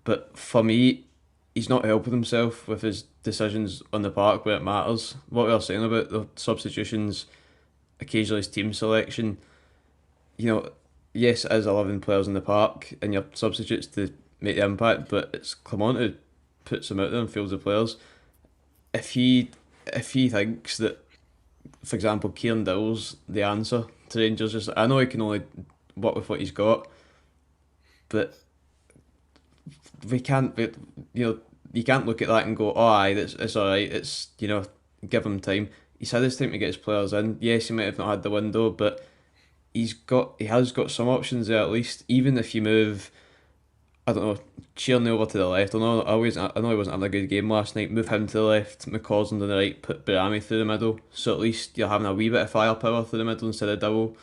But for me, he's not helping himself with his decisions on the park where it matters. What we were saying about the substitutions, occasionally his team selection, yes, it is 11 players in the park and your substitutes to make the impact, but it's Clement who puts them out there and fields the players. If he thinks that, for example, Kieran Dowell's the answer to Rangers, I know he can only work with what he's got, but we can't. You can't look at that and go, "Oh, aye, it's all right." It's give him time. He's had his time to get his players in. Yes, he might have not had the window, but he has got some options there at least. Even if you move, I don't know, Tierney over to the left. I know he wasn't having a good game last night. Move him to the left, McCausland on the right, put Barami through the middle. So at least you're having a wee bit of firepower through the middle instead of Dowell.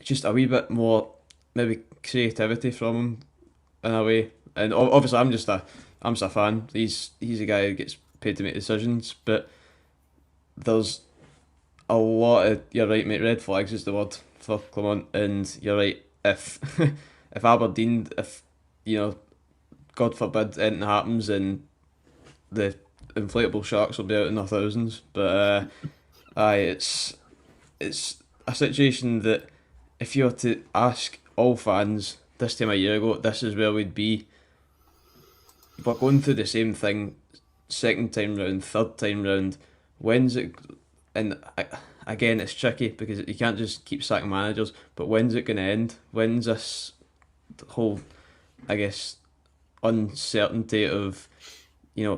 Just a wee bit more maybe creativity from him in a way. And obviously I'm just a fan. He's a guy who gets paid to make decisions, but there's a lot of, you're right mate, red flags is the word for Clement, and you're right, if if Aberdeen, God forbid anything happens, and the inflatable sharks will be out in their thousands. But it's a situation that if you were to ask all fans this time a year ago, this is where we'd be. We're going through the same thing, second time round, third time round. When's it? And again, it's tricky because you can't just keep sacking managers. But when's it going to end? When's this whole, I guess, uncertainty of,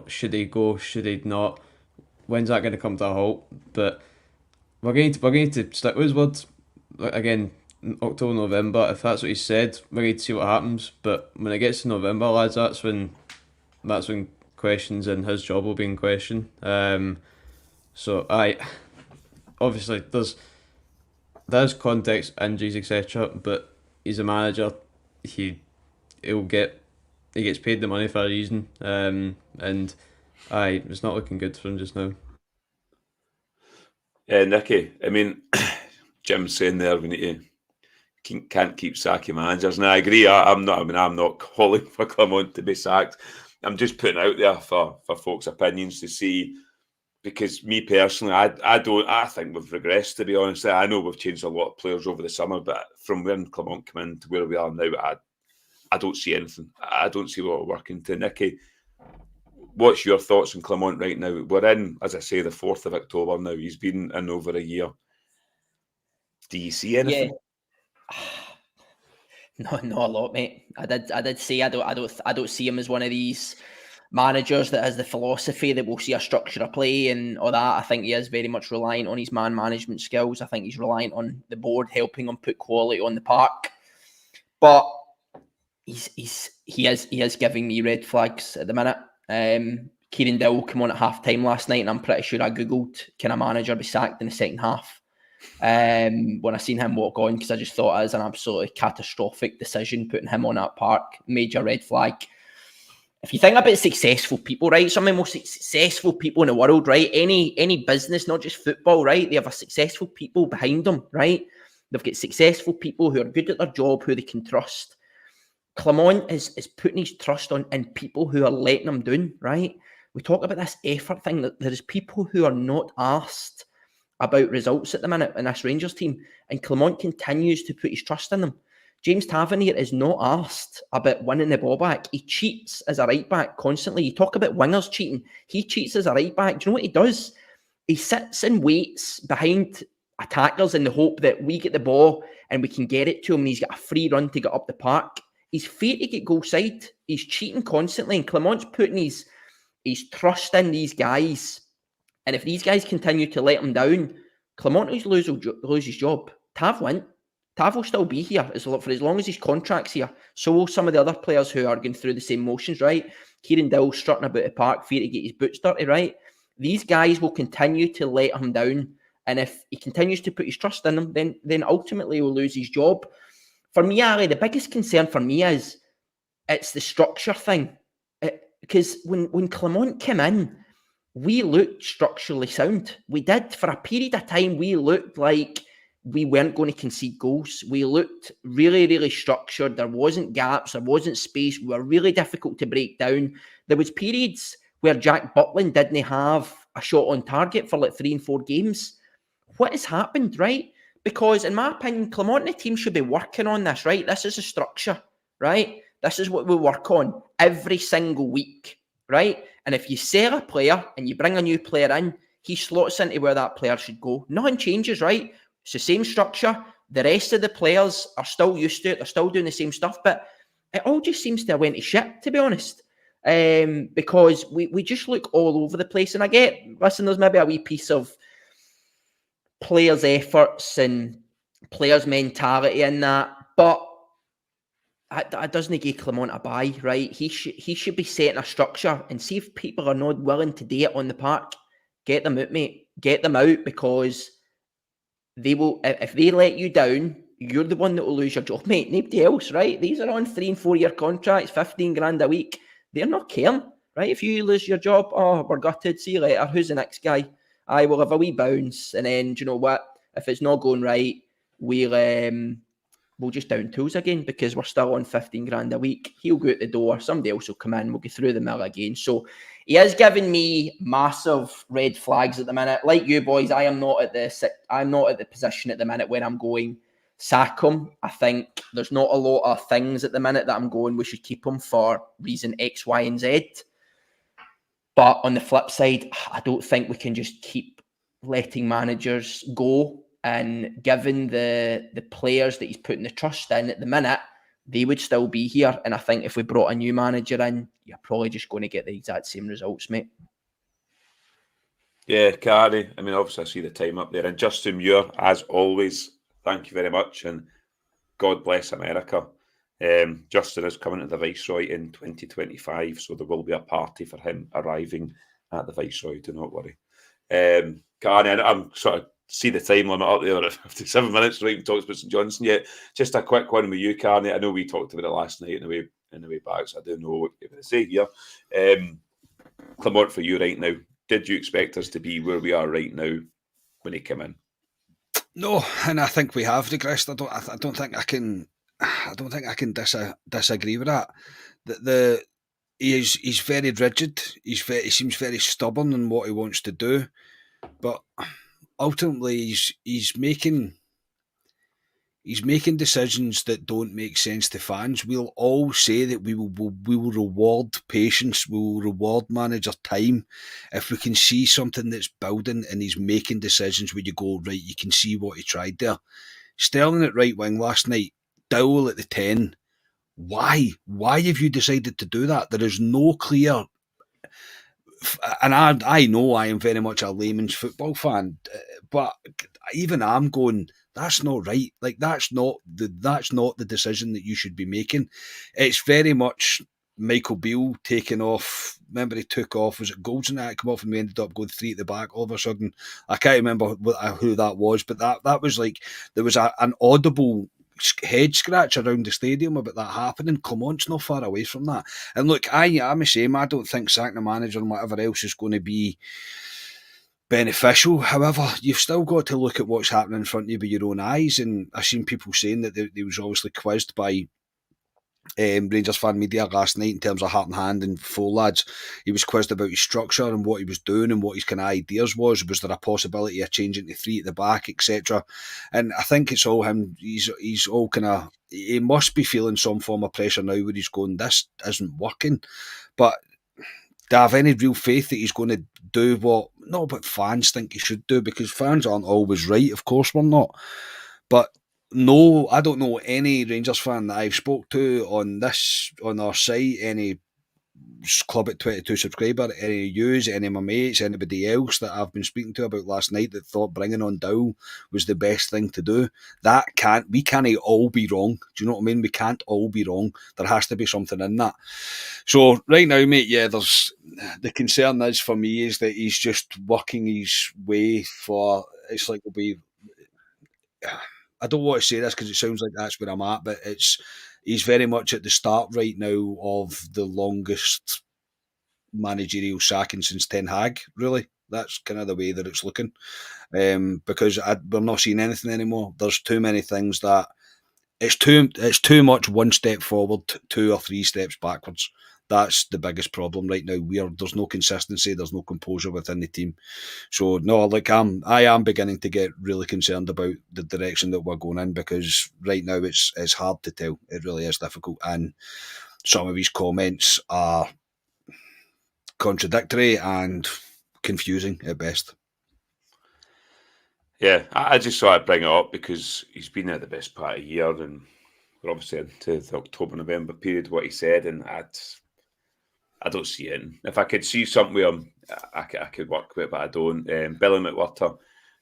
should he go, should he not? When's that going to come to a halt? But we're going to stick with his words again. October, November. If that's what he said, we're going to see what happens. But when it gets to November, lads, that's when questions and his job will be in question. So obviously there's context, injuries, etc. But he's a manager. He gets paid the money for a reason. And it's not looking good for him just now. Yeah, Nicky. I mean, Jim's saying there we need to can't keep sacking managers, and I agree. I'm not calling for Clement to be sacked. I'm just putting out there for folks' opinions to see. Because me personally, I think we've regressed, to be honest. I know we've changed a lot of players over the summer, but from when Clement came in to where we are now, I don't see anything. I don't see what we're working to. Nicky, what's your thoughts on Clement right now? We're in, as I say, the 4th of October now. He's been in over a year. Do you see anything? Yeah. No, a lot, mate. I did say I don't see him as one of these managers that has the philosophy that we'll see a structure of play and all that. I think he is very much reliant on his man management skills. I think he's reliant on the board helping him put quality on the park. But he is giving me red flags at the minute. Kieran Dowell came on at half time last night, and I'm pretty sure I googled, can a manager be sacked in the second half? When I seen him walk on, because I just thought it was an absolutely catastrophic decision putting him on that park. Major red flag. If you think about successful people, right, some of the most successful people in the world, right, any business, not just football, right, they have a successful people behind them, right? They've got successful people who are good at their job, who they can trust. Clement is putting his trust in people who are letting him down, right? We talk about this effort thing, that there is people who are not asked about results at the minute in this Rangers team, and Clement continues to put his trust in them. James Tavernier is not asked about winning the ball back. He cheats as a right back constantly. You talk about wingers cheating. He cheats as a right back. Do you know what he does? He sits and waits behind attackers in the hope that we get the ball and we can get it to him, and he's got a free run to get up the park. He's fair to get goal side. He's cheating constantly, and Clement's putting his trust in these guys. And if these guys continue to let him down, Clement will lose his job. Tav went. Tav will still be here for as long as his contract's here. So will some of the other players who are going through the same motions, right? Kieran Dill's strutting about the park, fear to get his boots dirty, right? These guys will continue to let him down. And if he continues to put his trust in them, then ultimately he'll lose his job. For me, Ali, the biggest concern for me is it's the structure thing. Because when Clement came in, we looked structurally sound. We did. For a period of time, we looked like we weren't going to concede goals. We looked really, really structured. There wasn't gaps. There wasn't space. We were really difficult to break down. There was periods where Jack Butland didn't have a shot on target for like 3 and 4 games. What has happened, right? Because in my opinion, Clement and the team should be working on this, right? This is a structure, right? This is what we work on every single week, right? And if you sell a player and you bring a new player in, he slots into where that player should go. Nothing changes, right? It's the same structure. The rest of the players are still used to it. They're still doing the same stuff, but it all just seems to have went to shit, to be honest. Because we just look all over the place. And I get, listen, there's maybe a wee piece of players' efforts and players' mentality in that, but it doesn't give Clement a buy, right? He should be setting a structure and see if people are not willing to do it on the park. Get them out, mate. Get them out, because they will. If they let you down, you're the one that will lose your job, mate. Nobody else, right? These are on 3 and 4 year contracts, 15 grand a week. They're not caring, right? If you lose your job, oh, we're gutted. See you later. Who's the next guy? I will have a wee bounce, and then do you know what? If it's not going right, we'll just down tools again, because we're still on 15 grand a week. He'll go out the door. Somebody else will come in. We'll go through the mill again. So he is giving me massive red flags at the minute. Like you boys, I'm not at the position at the minute where I'm going sack him. I think there's not a lot of things at the minute that I'm going, we should keep him for reason X, Y, and Z. But on the flip side, I don't think we can just keep letting managers go. And given the players that he's putting the trust in at the minute, they would still be here. And I think if we brought a new manager in, you're probably just going to get the exact same results, mate. Yeah, Cardi. I mean, obviously, I see the time up there. And Justin Muir, as always, thank you very much. And God bless America. Justin is coming to the Viceroy in 2025, so there will be a party for him arriving at the Viceroy. Do not worry. Cardi, I'm sort of see the time limit up there at 57 minutes. We haven't talked about St Johnstone yet. Just a quick one with you, Carney. I know we talked about it last night in the way back, so I don't know what you're going to say here. Clement, for you right now, did you expect us to be where we are right now when he came in? No, and I think we have regressed. I don't think I can disagree with that. He's very rigid. He seems very stubborn in what he wants to do, but ultimately he's making decisions that don't make sense to fans. We'll all say that we will reward patience, we will reward manager time if we can see something that's building and he's making decisions where you go, right, you can see what he tried there. Sterling at right wing last night, Dowell at the 10. Why have you decided to do that? There is no clear, and I know I am very much a layman's football fan, but even I'm going, that's not right. Like that's not the decision that you should be making. It's very much Michael Beale taking off. Remember he took off, was it Goldston that come off and we ended up going 3 at the back all of a sudden. I can't remember who that was, but that was like, there was an audible head scratch around the stadium about that happening. Clement's not far away from that. And look, I'm the same. I don't think sacking the manager and whatever else is going to be beneficial. However, you've still got to look at what's happening in front of you with your own eyes. And I've seen people saying that they was obviously quizzed by Rangers fan media last night in terms of Heart and Hand and Full Lads. He was quizzed about his structure and what he was doing and what his kind of ideas was. Was there a possibility of changing to 3 at the back, etc.? And I think it's all him. He's all kind of, he must be feeling some form of pressure now where he's going, this isn't working. But do I have any real faith that he's going to do what fans think he should do? Because fans aren't always right, of course we're not. But no, I don't know any Rangers fan that I've spoke to on our site, any club at 22 subscriber, any of yous, any of my mates, anybody else that I've been speaking to about last night that thought bringing on Dow was the best thing to do, we can't all be wrong. Do you know what I mean? We can't all be wrong. There has to be something in that. So right now, mate, the concern is for me is that he's just working his way for, it's like I don't want to say this because it sounds like that's where I'm at, but he's very much at the start right now of the longest managerial sacking since Ten Hag, really. That's kind of the way that it's looking. Because we're not seeing anything anymore. There's too many things that it's too much one step forward, 2 or 3 steps backwards. That's the biggest problem right now. There's no consistency, there's no composure within the team. So no, like I am beginning to get really concerned about the direction that we're going in, because right now it's hard to tell. It really is difficult, and some of his comments are contradictory and confusing at best. Yeah, I just thought I'd bring it up because he's been there the best part of a year, and we're obviously into the October-November period, what he said, and I don't see it. If I could see something where I could work with it, but I don't. Billy McWhirter,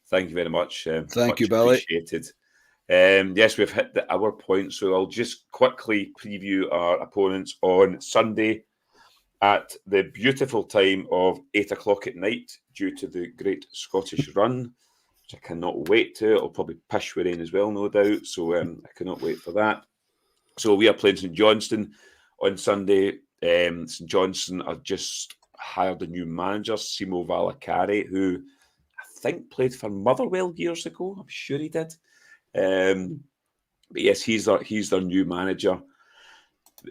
thank you very much. Thank you, Billy. Appreciated. Yes, we've hit the hour point, so I'll just quickly preview our opponents on Sunday at the beautiful time of 8 o'clock at night due to the Great Scottish Run, which I cannot wait to. It'll probably pish with rain as well, no doubt. So I cannot wait for that. So we are playing St Johnstone on Sunday. St Johnstone have just hired a new manager, Simo Valakari, who I think played for Motherwell years ago. I'm sure he did. But yes, he's their new manager.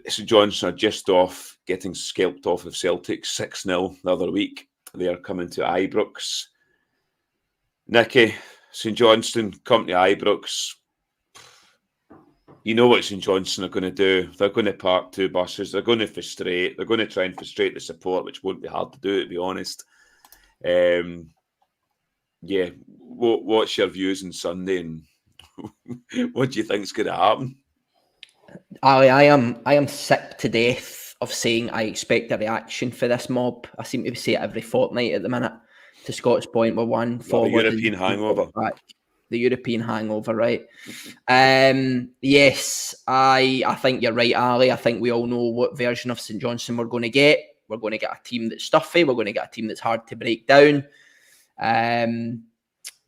St Johnstone are just off getting scalped off of Celtic 6-0 the other week. They are coming to Ibrox. Nicky, St Johnstone come to Ibrox. You know what St Johnstone are going to do. They're going to park 2 buses. They're going to frustrate. They're going to try and frustrate the support, which won't be hard to do, to be honest. Yeah, what's your views on Sunday, and what do you think is going to happen? Ali, I am sick to death of saying I expect a reaction for this mob. I seem to say it every fortnight at the minute. To Scott's point, we're one forward. The European hangover. The European hangover, right? Yes, I think you're right, Ali. I think we all know what version of St Johnstone we're going to get. We're going to get a team that's stuffy. We're going to get a team that's hard to break down.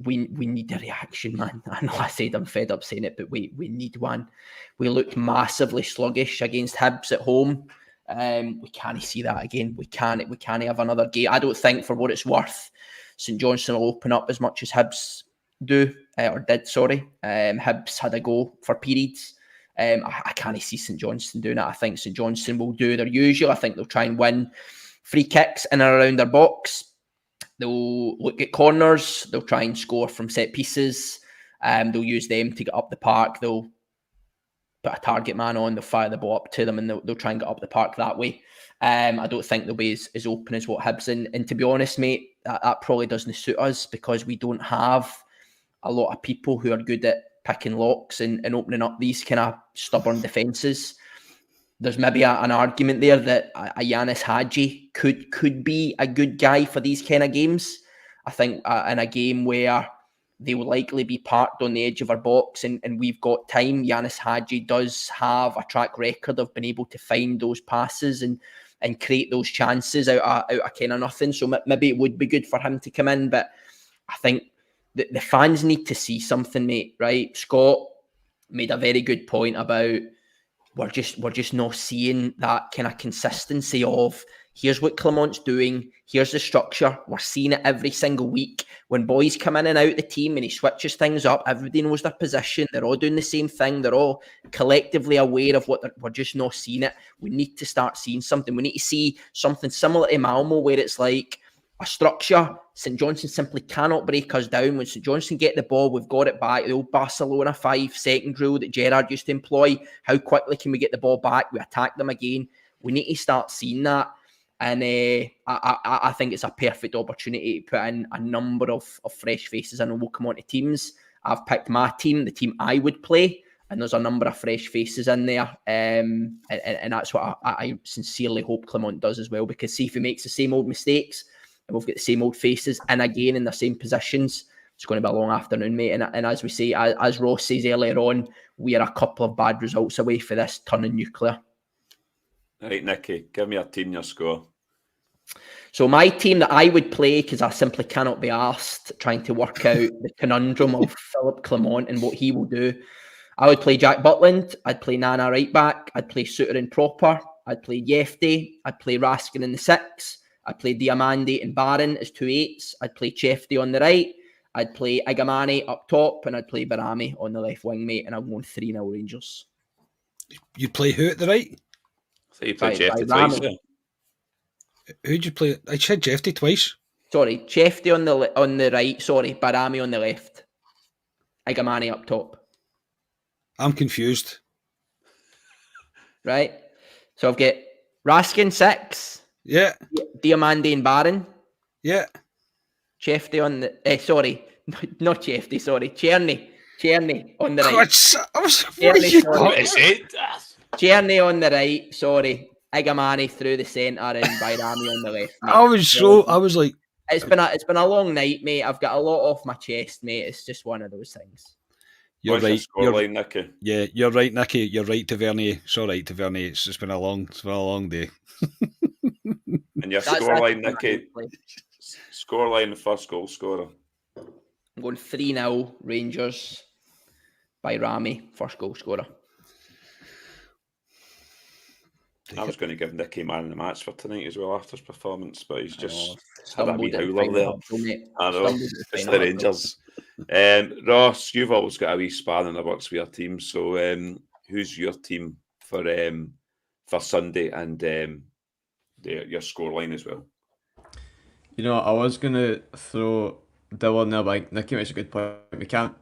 We need a reaction, man. I know I said I'm fed up saying it, but we need one. We looked massively sluggish against Hibs at home. We can't see that again. We can't have another game. I don't think, for what it's worth, St Johnstone will open up as much as Hibs did. Hibs had a go for periods. I can't see St Johnstone doing that. I think St Johnstone will do their usual. I think they'll try and win free kicks in and around their box. They'll look at corners. They'll try and score from set pieces. They'll use them to get up the park. They'll put a target man on. They'll fire the ball up to them, and they'll try and get up the park that way. I don't think they'll be as open as what Hibs. And to be honest, mate, that probably doesn't suit us, because we don't have a lot of people who are good at picking locks and opening up these kind of stubborn defences. There's maybe an argument there that a Yanis Hadji could be a good guy for these kind of games. I think in a game where they will likely be parked on the edge of our box and we've got time, Yanis Hadji does have a track record of being able to find those passes and create those chances out of kind of nothing. So maybe it would be good for him to come in. But I think the fans need to see something, mate, right? Scott made a very good point about we're just not seeing that kind of consistency of here's what Clement's doing, here's the structure. We're seeing it every single week. When boys come in and out the team and he switches things up, everybody knows their position. They're all doing the same thing. They're all collectively aware of what we're just not seeing it. We need to start seeing something. We need to see something similar to Malmo, where it's like a structure. St Johnstone simply cannot break us down. When St Johnstone get the ball, we've got it back. The old Barcelona 5-second rule that Gerrard used to employ. How quickly can we get the ball back? We attack them again. We need to start seeing that. And I think it's a perfect opportunity to put in a number of fresh faces. I know we'll come on to teams. I've picked my team, the team I would play. and there's a number of fresh faces in there, and that's what I sincerely hope Clement does as well, because see if he makes the same old mistakes and we've got the same old faces in again in the same positions, it's going to be a long afternoon, mate. And as we say, as Ross says earlier on, we are a couple of bad results away for this turning nuclear. Right, Nicky, give me a team, your score. So my team that I would play, because I simply cannot be arsed trying to work out the conundrum of Philip Clement and what he will do, I would play Jack Butland, I'd play Nana right back, I'd play Suter and Proper, I'd play Yefty, I'd play Raskin in the 6, I'd play Diamandi and Barron as 2 8s, I'd play Chefty on the right, I'd play Igamani up top, and I'd play Barami on the left wing, mate, and I'm going 3-0 Rangers. You'd play who at the right? I thought you played Chefty twice, yeah. Who'd you play? I said Chefty twice. Sorry, Chefty on the right, sorry, Barami on the left. Igamani up top. I'm confused. Right? So I've got Raskin 6. Yeah. Diamandi and Barron. Yeah. Chefty on the... sorry, not Chefty, sorry. Czerny on the right. Czerny on the right, sorry. Igamani through the centre and Bayrami on the left. Mate. I was like... It's been a long night, mate. I've got a lot off my chest, mate. It's just one of those things. You're right. Scoreline, Nicky. Yeah, you're right, Nicky. You're right, Tavernier. It's all right, Tavernier. It's been a long day. And your scoreline, Nicky. Scoreline, the first goal scorer. I'm going 3-0 Rangers by Rami, first goal scorer. I was going to give Nicky man in the match for tonight as well after his performance, but he's just had a wee howler there. I know, it's the Rangers. Ross, you've always got a wee span in the works with your team, so who's your team for Sunday and your scoreline as well? You know, I was going to throw Dylan there, but Nicky makes a good point. We can't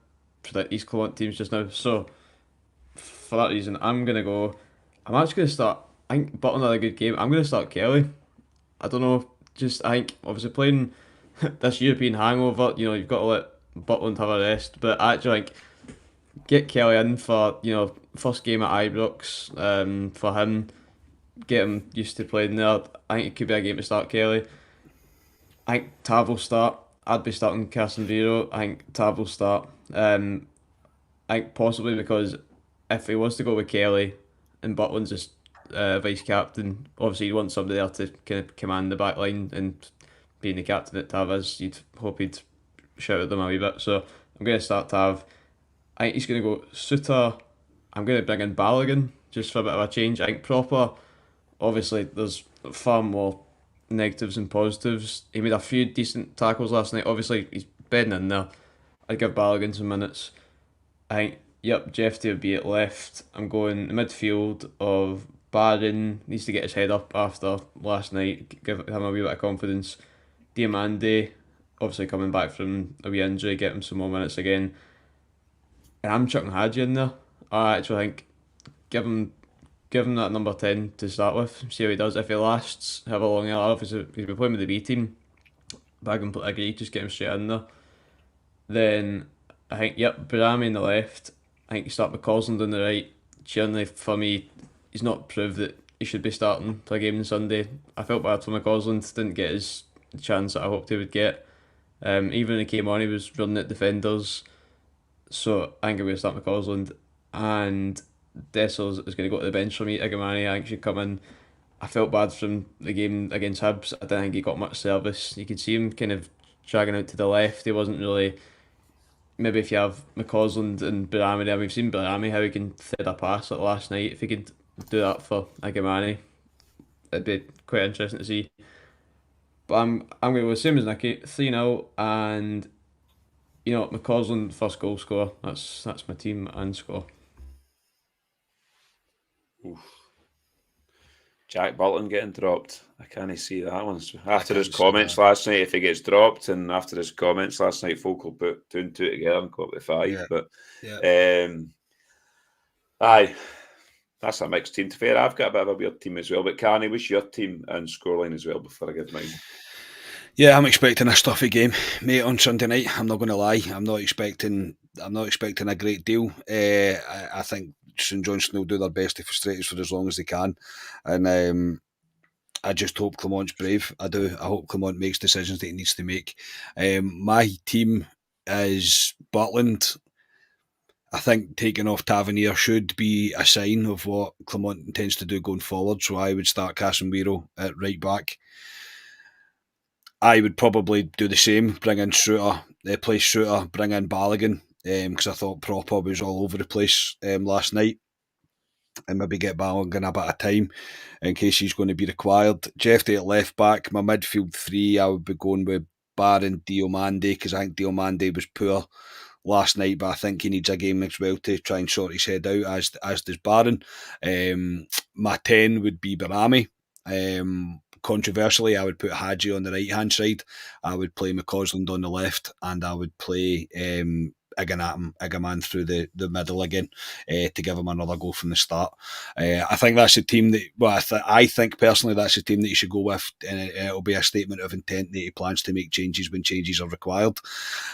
predict these Clement teams just now, so for that reason, I'm actually going to start. I think Butland had a good game. I'm going to start Kelly. I don't know, I think obviously playing this European hangover, you know, you've got to let Butland have a rest, but I actually think get Kelly in for, you know, first game at Ibrox, for him, get him used to playing there. I think it could be a game to start Kelly. I think Tav will start. I'd be starting Casemiro. I think Tav will start. I think possibly because if he was to go with Kelly and Butland's just vice captain, obviously you'd want somebody there to kind of command the back line, and being the captain at Tav is, you'd hope he'd shout at them a wee bit. So I'm going to start Tav. I think he's going to go Suter. I'm going to bring in Balogun just for a bit of a change. I think Proper, obviously there's far more negatives than positives. He made a few decent tackles last night. Obviously he's bedding in there. I'd give Balogun some minutes. I think, Jeffy would be at left. I'm going the midfield of Barron, needs to get his head up after last night, give him a wee bit of confidence. Diamandi, obviously coming back from a wee injury, get him some more minutes again. And I'm chucking Hadji in there. I actually think give him that number 10 to start with, see how he does. If he lasts, however long he'll have, he's been playing with the B team, but I completely agree, just get him straight in there. Then I think, Barami on the left. I think you start with McCausland on the right. Cherney, for me, he's not proved that he should be starting for a game on Sunday. I felt bad for McCausland, didn't get his chance that I hoped he would get. Even when he came on, he was running at defenders. So I think I'm going to start McCausland. And Dessers is going to go to the bench for me. Igamani, I think, should come in. I felt bad from the game against Hibs. I didn't think he got much service. You could see him kind of dragging out to the left. He wasn't really... Maybe if you have McCausland and Barami there, we've seen Barami how he can thread a pass like last night. If he could do that for Igamani, it'd be quite interesting to see. But I'm going to go the same as Nicky, 3-0, and McCausland first goal scorer. That's my team and score. Oof. Jack Butland getting dropped. I can't see that one. After his comments last night, if he gets dropped, and after his comments last night, folk will put 2 and 2 together and go up to 5. Yeah. But aye, that's a mixed team. To fair, I've got a bit of a weird team as well. But Carney, what's your team and scoreline as well before I give mine? Yeah, I'm expecting a stuffy game, mate, on Sunday night. I'm not going to lie. I'm not expecting a great deal. I think St Johnstone will do their best to frustrate us for as long as they can, and I just hope Clement's brave. I do. I hope Clement makes decisions that he needs to make. My team is Butland. I think taking off Tavernier should be a sign of what Clement intends to do going forward. So I would start Casemiro at right back. I would probably do the same, bring in Shooter, play Shooter, bring in Balogun, because I thought Proper was all over the place last night, and maybe get Balogun a bit of time in case he's going to be required. Jeffrey at left back, my midfield three, I would be going with Barron, Diomande, because I think Diomande was poor last night, but I think he needs a game as well to try and sort his head out, as does Barron. My 10 would be Barami. Controversially, I would put Hadji on the right-hand side. I would play McCausland on the left, and I would play Igaman through the middle again to give him another go from the start. I think that's a team that, well, I think personally that's a team that you should go with, and it'll be a statement of intent that he plans to make changes when changes are required.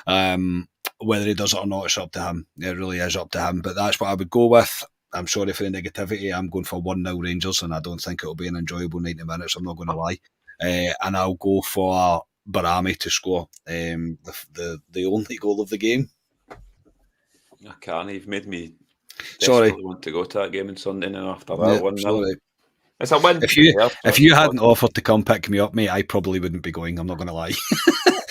Whether he does it or not, it's up to him. It really is up to him, but that's what I would go with. I'm sorry for the negativity. I'm going for 1-0 Rangers, and I don't think it'll be an enjoyable 90 minutes. I'm not going to lie. And I'll go for Barami to score the only goal of the game. I can't. You've made me sorry want to go to that game on Sunday, and after that 1-0. Sorry. It's a win. If you hadn't offered to come pick me up, mate, I probably wouldn't be going. I'm not going to lie.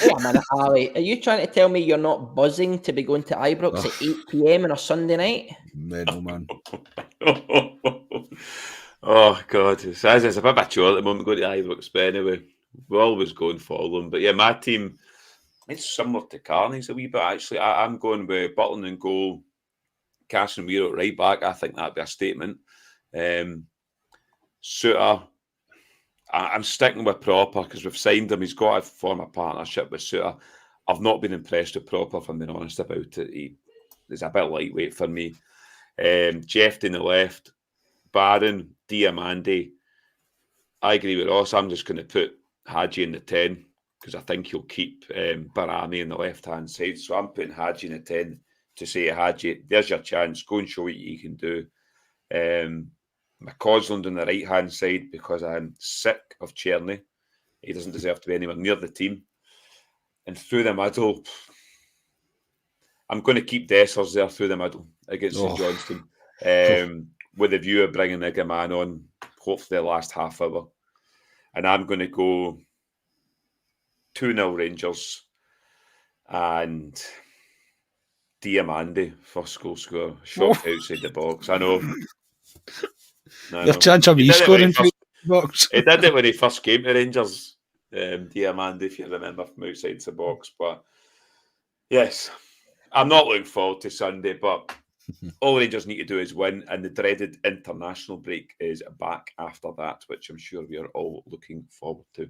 Wait a minute, Ali. Are you trying to tell me you're not buzzing to be going to Ibrox at 8 p.m. on a Sunday night? No, man. Oh, God. It's a bit of a chore at the moment going to Ibrox, but anyway, we're always going for them. But yeah, my team, it's similar to Carney's a wee bit, actually. I'm going with Butland in goal, Casemiro at right back. I think that'd be a statement. Suter, I'm sticking with Proper because we've signed him. He's got to form a partnership with Suter. I've not been impressed with Proper, if I'm being honest about it. He's a bit lightweight for me. Jeff in the left, Barron, Diomande. I agree with Ross. I'm just going to put Hadji in the 10 because I think he'll keep Barami on the left-hand side. So I'm putting Hadji in the 10 to say, Hadji, there's your chance. Go and show what you can do. McCausland on the right-hand side because I'm sick of Cherny. He doesn't deserve to be anywhere near the team. And through the middle, I'm going to keep Dessers there through the middle against St Johnstone with a view of bringing Igaman on, hopefully the last half hour. And I'm going to go 2-0 Rangers and Diomande first goal scorer. Shot outside the box. I know. Your chance of me scoring for the box. He did it when he first came to Rangers, Diomande, if you remember, from outside the box. But yes, I'm not looking forward to Sunday, but all Rangers need to do is win, and the dreaded international break is back after that, which I'm sure we are all looking forward to.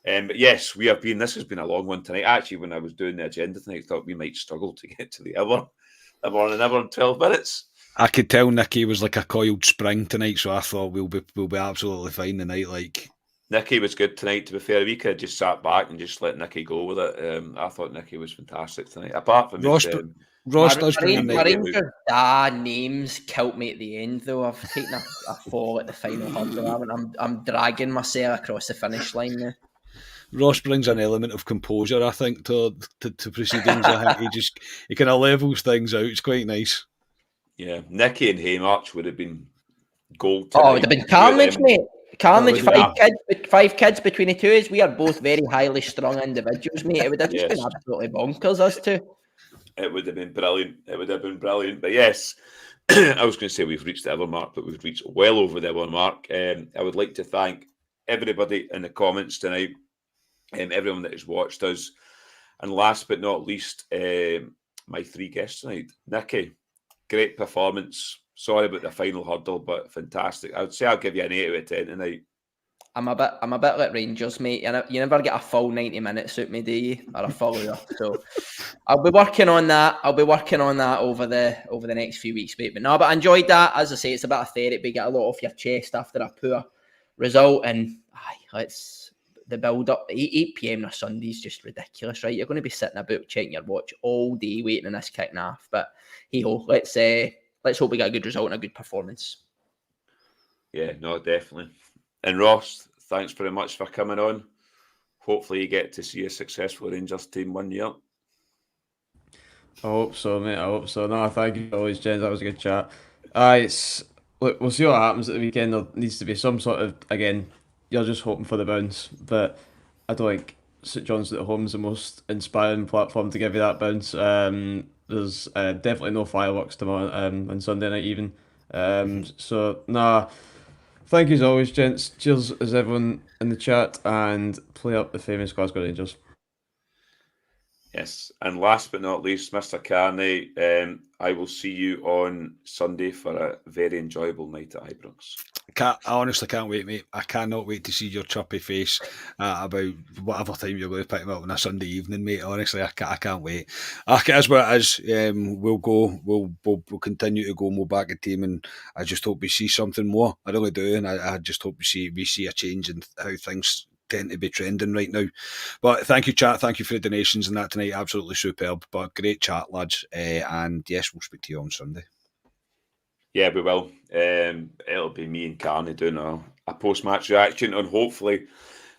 But yes, this has been a long one tonight. Actually, when I was doing the agenda tonight, I thought we might struggle to get to the hour in 12 minutes. I could tell Nicky was like a coiled spring tonight, so I thought we'll be absolutely fine tonight. Like Nicky was good tonight. To be fair, we could have just sat back and just let Nicky go with it. I thought Nicky was fantastic tonight. Apart from Ross does bring Rangers names killed me at the end though. I've taken a fall at the final hurdle. I'm dragging myself across the finish line now. Ross brings an element of composure, I think, to proceedings. I think he kind of levels things out. It's quite nice. Yeah, Nicky and Haymarch would have been gold. Oh, it would have been carnage, mate. Carnage, five kids between the two of us. We are both very highly strung individuals, mate. It would have just been absolutely bonkers, us two. It would have been brilliant. But yes, I was going to say we've reached the hour mark, but we've reached well over the hour mark. I would like to thank everybody in the comments tonight, everyone that has watched us. And last but not least, my three guests tonight. Nicky, great performance. Sorry about the final hurdle, but fantastic. I would say I'll give you an 8 out of 10 tonight. I'm a bit like Rangers, mate. You never get a full 90 minutes out me, do you? Or a full year. So I'll be working on that. Over the next few weeks, mate. But I enjoyed that. As I say, it's a bit of therapy. Get a lot off your chest after a poor result, and let's the build up. 8 p.m. on a Sunday is just ridiculous, right? You're going to be sitting about checking your watch all day waiting on this kicking off. But hey ho, let's hope we get a good result and a good performance. Yeah, no, definitely. And Ross, thanks very much for coming on. Hopefully you get to see a successful Rangers team one year. I hope so, mate. I hope so. No, thank you always, James. That was a good chat. Look, we'll see what happens at the weekend. There needs to be some sort of, again, you're just hoping for the bounce, but I don't think St Johnstone at home is the most inspiring platform to give you that bounce. There's definitely no fireworks tomorrow on Sunday night even. So, nah, thank you as always, gents. Cheers as everyone in the chat, and play up the famous Glasgow Rangers. Yes, and last but not least, Mr. Carney, I will see you on Sunday for a very enjoyable night at Ibrox. I honestly can't wait, mate. I cannot wait to see your chirpy face about whatever time you're going to pick him up on a Sunday evening, mate. Honestly, I can't wait. It is what it is. We'll go. We'll continue to go. And we'll back the team, and I just hope we see something more. I really do, and I just hope we see a change in how things tend to be trending right now. But thank you, chat. Thank you for the donations and that tonight. Absolutely superb. But great chat, lads. And yes, we'll speak to you on Sunday. Yeah, we will. It'll be me and Carney doing a post-match reaction on hopefully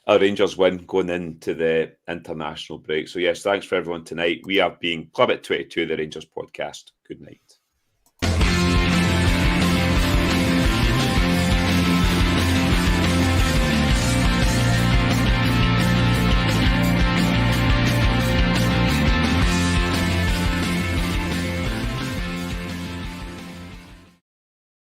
a Rangers win going into the international break. So yes, thanks for everyone tonight. We have been Club at 22, the Rangers podcast. Good night.